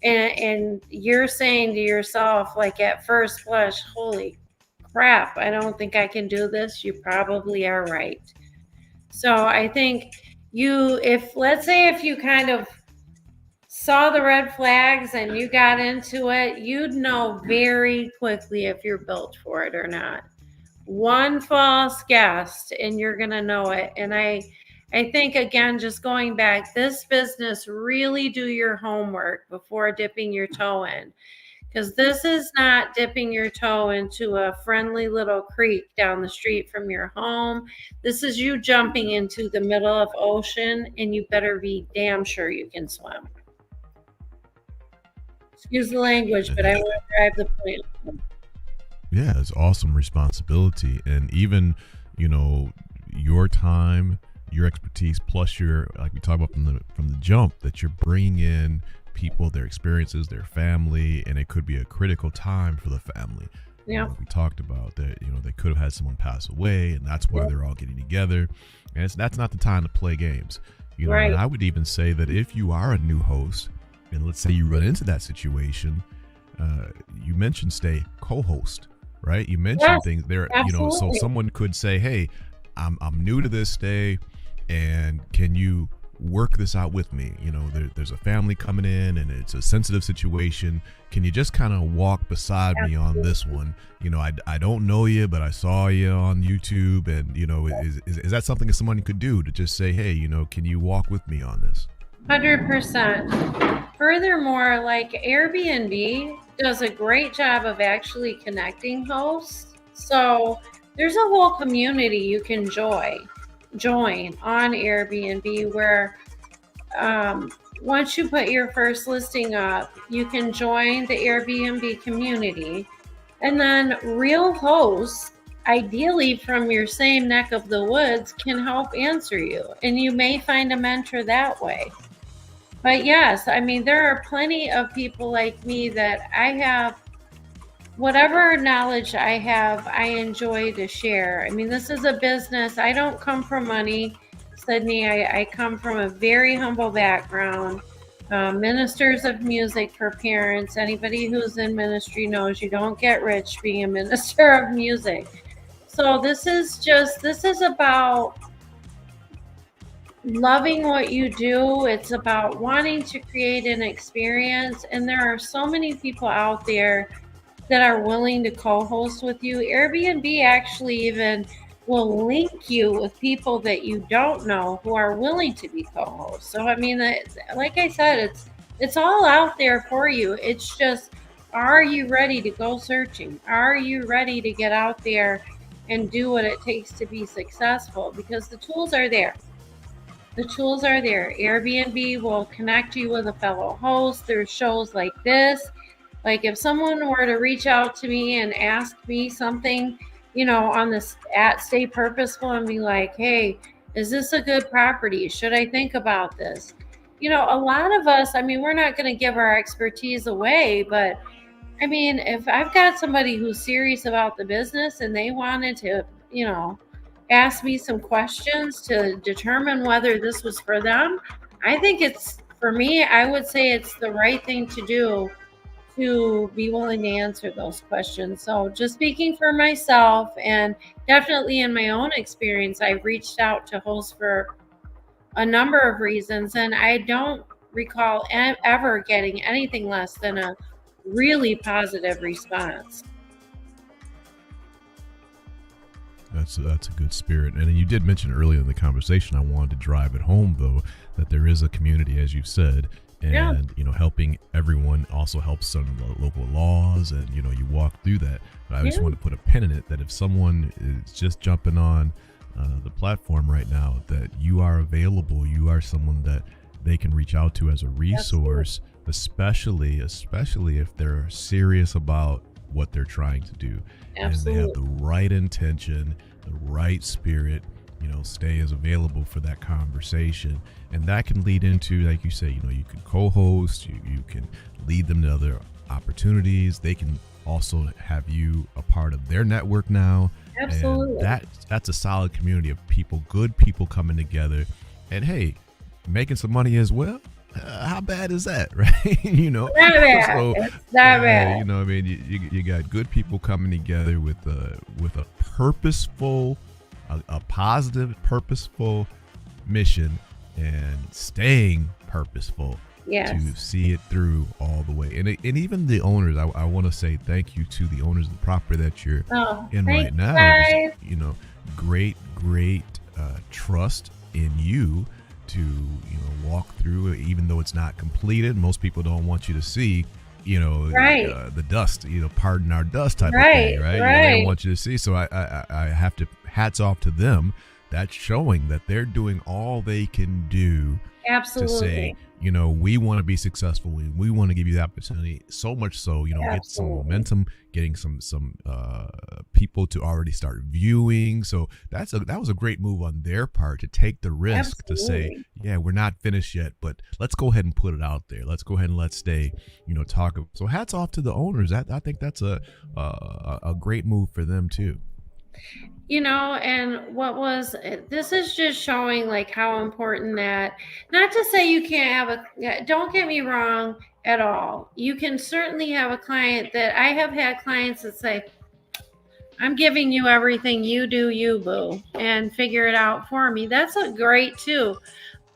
and you're saying to yourself, like at first blush, holy crap, I don't think I can do this, you probably are right. So I think let's say if you kind of saw the red flags and you got into it, you'd know very quickly if you're built for it or not. One false guest and you're going to know it. And I think, again, just going back, this business, really do your homework before dipping your toe in. Because this is not dipping your toe into a friendly little creek down the street from your home. This is you jumping into the middle of ocean, and you better be damn sure you can swim. Excuse the language, but I want to drive the point. Yeah, it's awesome responsibility. And even, your time, your expertise, plus your, like we talked about from the jump, that you're bringing in people, their experiences, their family, and it could be a critical time for the family. Yeah. We talked about that, they could have had someone pass away, and that's why they're all getting together. And that's not the time to play games. Right. And I would even say that if you are a new host, and let's say you run into that situation, you mentioned co-host, right? You mentioned things there, absolutely. So someone could say, hey, I'm new to this, Stay, and can you work this out with me? There's a family coming in and it's a sensitive situation. Can you just kind of walk beside me on this one? I don't know you, but I saw you on YouTube, and is that something that someone could do, to just say, hey, can you walk with me on this? 100%. Furthermore, like Airbnb does a great job of actually connecting hosts. So there's a whole community you can join on Airbnb where once you put your first listing up, you can join the Airbnb community, and then real hosts, ideally from your same neck of the woods, can help answer you, and you may find a mentor that way. But yes, I mean, there are plenty of people like me that I have whatever knowledge I have, I enjoy to share. I mean, this is a business. I don't come from money, Sidney. I come from a very humble background. Ministers of music for parents. Anybody who's in ministry knows you don't get rich being a minister of music. So this is about loving what you do. It's about wanting to create an experience. And there are so many people out there that are willing to co-host with you. Airbnb actually even will link you with people that you don't know who are willing to be co-hosts. So I mean, like I said, it's all out there for you. It's just, are you ready to go searching? Are you ready to get out there and do what it takes to be successful? Because the tools are there. The tools are there. Airbnb will connect you with a fellow host. There's shows like this. Like if someone were to reach out to me and ask me something, on this at Stay Purposeful, and be like, hey, is this a good property? Should I think about this? A lot of us, I mean, we're not going to give our expertise away, but I mean, if I've got somebody who's serious about the business and they wanted to, ask me some questions to determine whether this was for them, I think it's, for me, I would say it's the right thing to do, to be willing to answer those questions. So just speaking for myself, and definitely in my own experience, I've reached out to hosts for a number of reasons, and I don't recall ever getting anything less than a really positive response. That's a good spirit. And you did mention earlier in the conversation, I wanted to drive it home, though, that there is a community, as you said, and helping everyone also helps some local laws, and you walk through that. But I just want to put a pin in it, that if someone is just jumping on the platform right now, that you are available, you are someone that they can reach out to as a resource, especially if they're serious about what they're trying to do. And they have the right intention, the right spirit. Stay is available for that conversation, and that can lead into, like you say, you can co-host, you can lead them to other opportunities. They can also have you a part of their network now. Absolutely. And that's a solid community of people, good people coming together, and hey, making some money as well. How bad is that, right? Not bad. So, it's not bad. I mean, you got good people coming together with a purposeful, a positive, purposeful mission, and staying purposeful to see it through all the way. And even the owners, I want to say thank you to the owners of the property that you're in right now. Guys. Great trust in you to walk through, even though it's not completed. Most people don't want you to see Right. The dust, pardon our dust type of Right. thing, right? They don't Right. want you to see. So I have to hats off to them. That's showing that they're doing all they can do to say, Absolutely. we want to be successful. We want to give you the opportunity. So much so, get some Absolutely. momentum, getting some people to already start viewing. So that was a great move on their part to take the risk to say, Absolutely. yeah, we're not finished yet, but let's go ahead and put it out there. Let's go ahead and let's stay, talk. So hats off to the owners. I think that's a great move for them too. And this is just showing like how important that, not to say you can't have don't get me wrong at all. You can certainly have a client that I have had clients that say, I'm giving you everything, you do you, boo, and figure it out for me. That's a great too.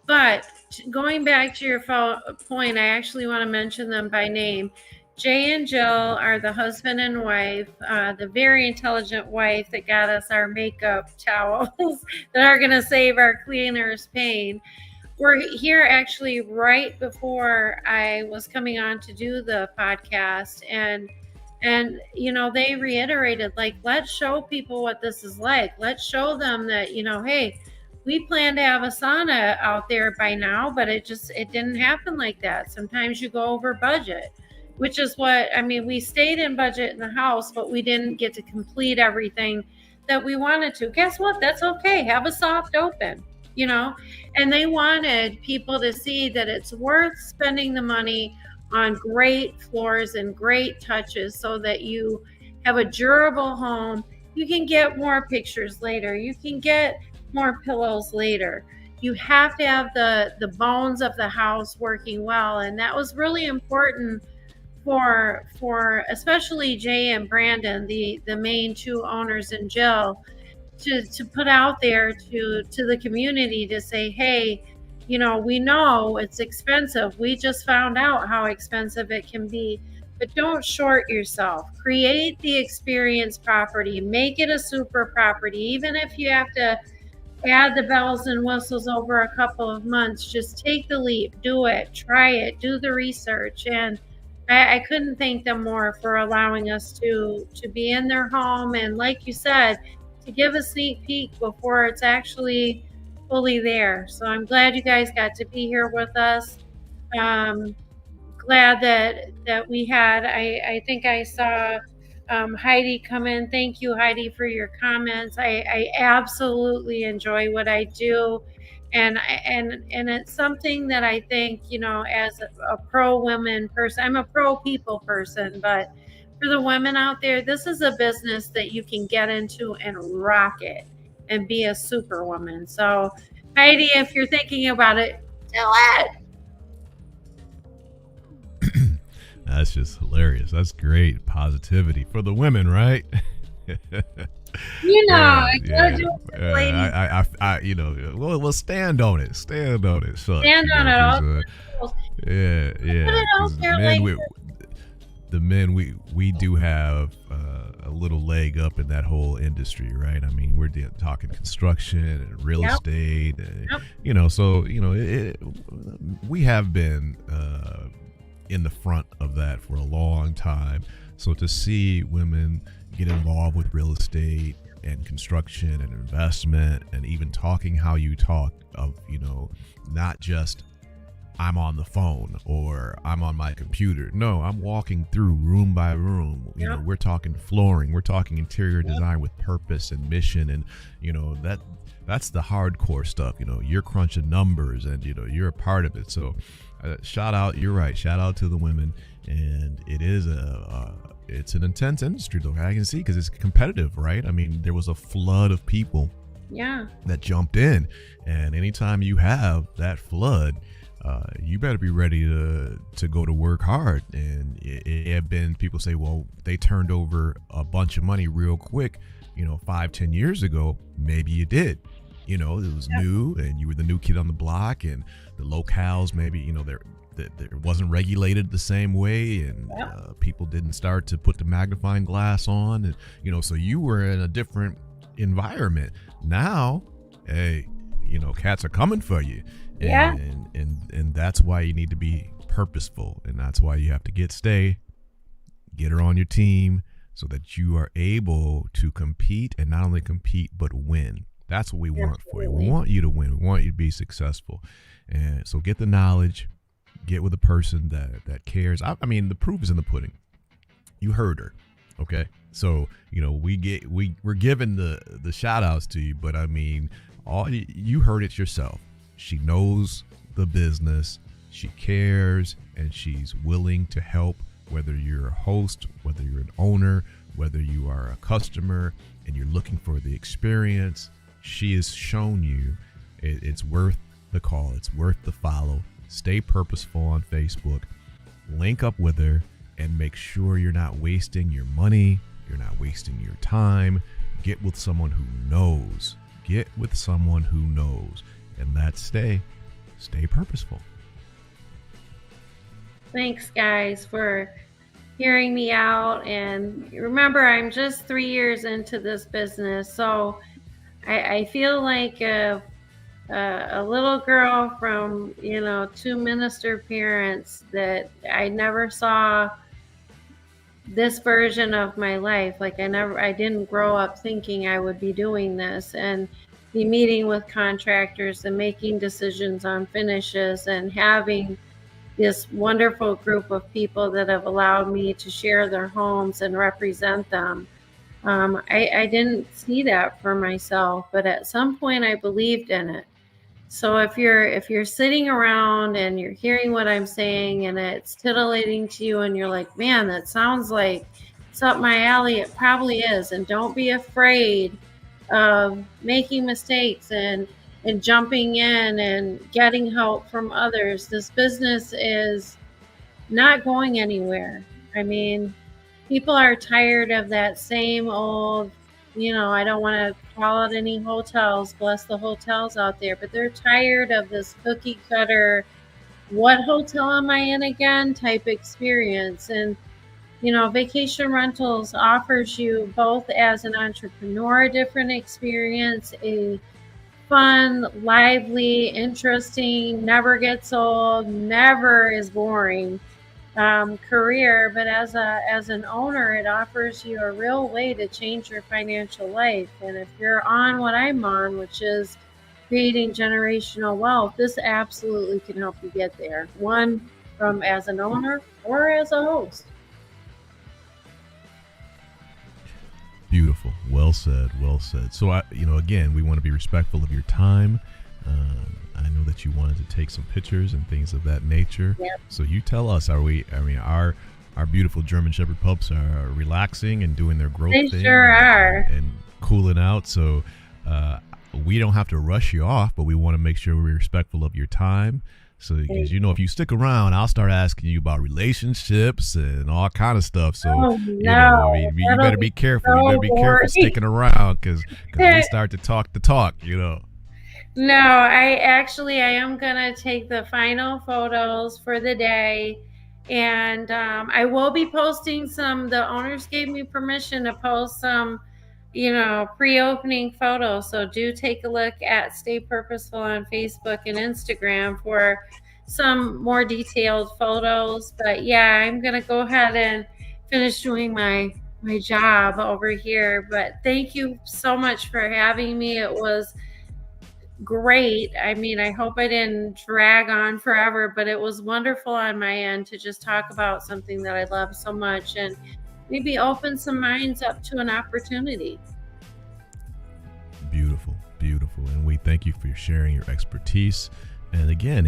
But going back to your point, I actually want to mention them by name. Jay and Jill are the husband and wife, the very intelligent wife that got us our makeup towels that are going to save our cleaners pain. We're here actually right before I was coming on to do the podcast, and they reiterated, like, let's show people what this is like. Let's show them that, hey, we plan to have a sauna out there by now, but it didn't happen like that. Sometimes you go over budget, which is we stayed in budget in the house, but we didn't get to complete everything that we wanted to. Guess what? That's okay. Have a soft open, and they wanted people to see that it's worth spending the money on great floors and great touches so that you have a durable home. You can get more pictures later. You can get more pillows later. You have to have the bones of the house working well. And that was really important for especially Jay and Brandon, the main two owners, and Jill, to put out there to the community to say, hey, we know it's expensive. We just found out how expensive it can be, but don't short yourself. Create the experience property, make it a super property. Even if you have to add the bells and whistles over a couple of months, just take the leap, do it, try it, do the research. And I couldn't thank them more for allowing us to be in their home. And like you said, to give a sneak peek before it's actually fully there. So I'm glad you guys got to be here with us. Glad that we had, I think I saw Heidi come in. Thank you, Heidi, for your comments. I absolutely enjoy what I do. And it's something that I think, as a pro women person, I'm a pro people person, but for the women out there, this is a business that you can get into and rock it and be a superwoman. So Heidi, if you're thinking about it, do it. That's just hilarious. That's great positivity for the women, right? I gotta do it, ladies. We'll stand on it. Stand on it. So, Stand on it all. Yeah. Put it out there, ladies. The men, we do have a little leg up in that whole industry, right? I mean, we're talking construction and real estate, we have been in the front of that for a long time. So to see women get involved with real estate and construction and investment, and even talking how you talk of, not just I'm on the phone or I'm on my computer. No, I'm walking through room by room. We're talking flooring, we're talking interior design with purpose and mission, and that's the hardcore stuff. You're crunching numbers, and you're a part of it. So shout out, you're right, shout out to the women. And it is it's an intense industry, though, I can see, because it's competitive, right? I mean, there was a flood of people that jumped in, and anytime you have that flood, you better be ready to go to work hard. And it have been, people say, well, they turned over a bunch of money real quick, 5-10 years ago. Maybe you did. It was new, and you were the new kid on the block, and the locales, maybe, there wasn't regulated the same way, and people didn't start to put the magnifying glass on, and so you were in a different environment. Now, hey, cats are coming for you, and that's why you need to be purposeful. And that's why you have to get her on your team so that you are able to compete, and not only compete, but win. That's what we want for you. We want you to win. We want you to be successful. And so get the knowledge, get with a person that cares. I mean, the proof is in the pudding. You heard her. Okay. So, we're giving the shout outs to you, but I mean, you heard it yourself. She knows the business, she cares, and she's willing to help, whether you're a host, whether you're an owner, whether you are a customer and you're looking for the experience. She has shown you it's worth the call. It's worth the follow. Stay purposeful on Facebook. Link up with her and make sure you're not wasting your money. You're not wasting your time. Get with someone who knows. Get with someone who knows. And that's stay purposeful. Thanks, guys, for hearing me out. And remember, I'm just 3 years into this business. So I feel like a little girl from, 2 minister parents that I never saw this version of my life. Like I didn't grow up thinking I would be doing this and be meeting with contractors and making decisions on finishes and having this wonderful group of people that have allowed me to share their homes and represent them. I didn't see that for myself, but at some point I believed in it. So if you're sitting around and you're hearing what I'm saying and it's titillating to you and you're like, man, that sounds like it's up my alley, it probably is. And don't be afraid of making mistakes and jumping in and getting help from others. This business is not going anywhere. I mean, people are tired of that same old, I don't want to call out any hotels, bless the hotels out there, but they're tired of this cookie cutter, what hotel am I in again type experience. And, vacation rentals offers you both as an entrepreneur a different experience, a fun, lively, interesting, never gets old, never is boring career, but as an owner, it offers you a real way to change your financial life. And if you're on what I'm on, which is creating generational wealth, this absolutely can help you get there. One, from as an owner or as a host. Beautiful. Well said. Well said. So again, we want to be respectful of your time. I know that you wanted to take some pictures and things of that nature. Yep. So you tell us, our beautiful German Shepherd pups are relaxing and doing their growth thing. They sure are. And cooling out. So we don't have to rush you off, but we want to make sure we're respectful of your time. So, because if you stick around, I'll start asking you about relationships and all kind of stuff. So, you better be careful. You better be careful sticking around because we start to talk the talk. No, I am going to take the final photos for the day. And I will be posting some. The owners gave me permission to post some, pre-opening photos. So do take a look at Stay Purposeful on Facebook and Instagram for some more detailed photos. But yeah, I'm going to go ahead and finish doing my job over here. But thank you so much for having me. It was great. I mean, I hope I didn't drag on forever, but it was wonderful on my end to just talk about something that I love so much and maybe open some minds up to an opportunity. Beautiful, beautiful. And we thank you for sharing your expertise. And again,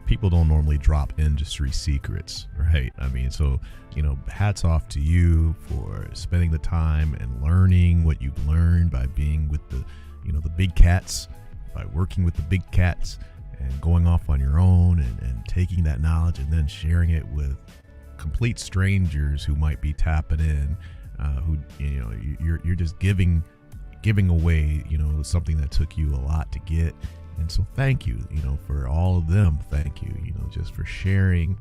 people don't normally drop industry secrets, right? I mean, so, hats off to you for spending the time and learning what you've learned by being with the big cats, by working with the big cats and going off on your own and taking that knowledge and then sharing it with complete strangers who might be tapping in, you're just giving away, something that took you a lot to get. And so thank you, for all of them. Thank you, just for sharing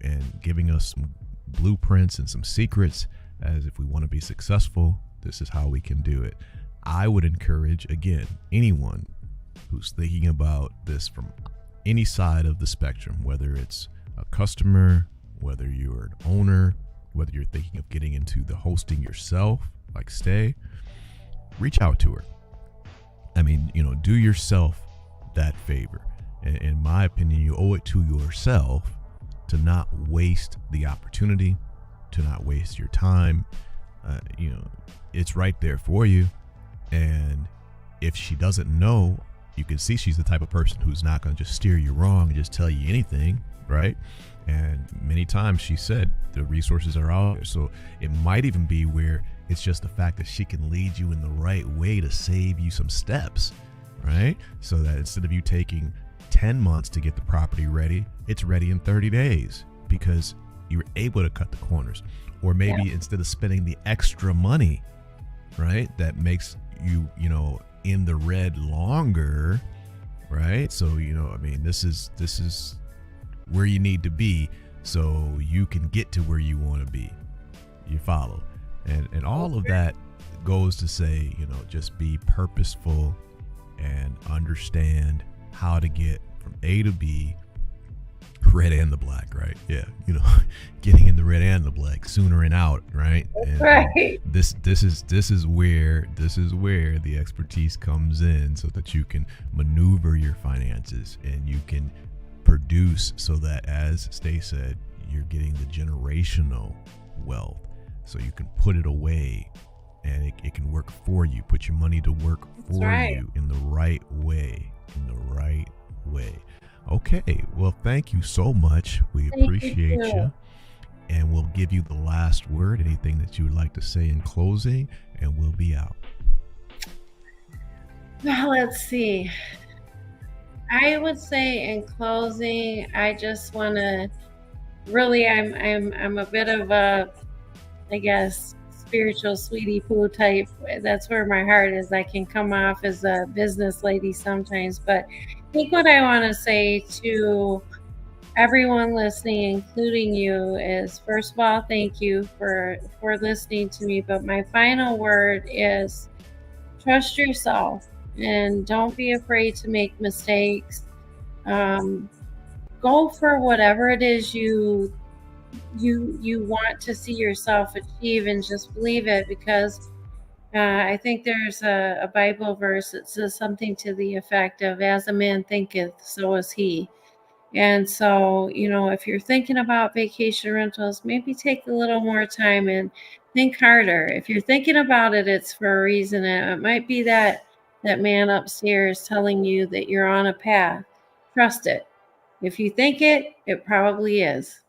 and giving us some blueprints and some secrets as if we want to be successful, this is how we can do it. I would encourage, again, anyone who's thinking about this from any side of the spectrum, whether it's a customer, whether you're an owner, whether you're thinking of getting into the hosting yourself, like Stay, reach out to her. I mean, do yourself that favor. In my opinion, you owe it to yourself to not waste the opportunity, to not waste your time. It's right there for you. And if she doesn't know, you can see she's the type of person who's not going to just steer you wrong and just tell you anything, right? And many times she said the resources are out there. So it might even be where it's just the fact that she can lead you in the right way to save you some steps, right? So that instead of you taking 10 months to get the property ready, it's ready in 30 days because you were able to cut the corners. Or maybe instead of spending the extra money, right, that makes you, in the red longer, right? So, this is where you need to be so you can get to where you want to be. You follow? And all of that goes to say, just be purposeful and understand how to get from A to B, red and the black, right? Yeah, getting in the red and the black, sooner and out, right? And, right. And this is where the expertise comes in, so that you can maneuver your finances and you can produce, so that, as Stay said, you're getting the generational wealth, so you can put it away and it can work for you. Put your money to work for you in the right way. Okay, well, thank you so much. We appreciate you. And we'll give you the last word, anything that you would like to say in closing, and we'll be out. Well, let's see. I would say in closing, I just want to really, I'm a bit of a, I guess, spiritual sweetie poo type. That's where my heart is. I can come off as a business lady sometimes, but I think what I want to say to everyone listening, including you, is, first of all, thank you for listening to me. But my final word is trust yourself and don't be afraid to make mistakes. Go for whatever it is you want to see yourself achieve, and just believe it, because I think there's a Bible verse that says something to the effect of, as a man thinketh, so is he. And so, if you're thinking about vacation rentals, maybe take a little more time and think harder. If you're thinking about it, it's for a reason. It might be that man upstairs telling you that you're on a path. Trust it. If you think it, it probably is.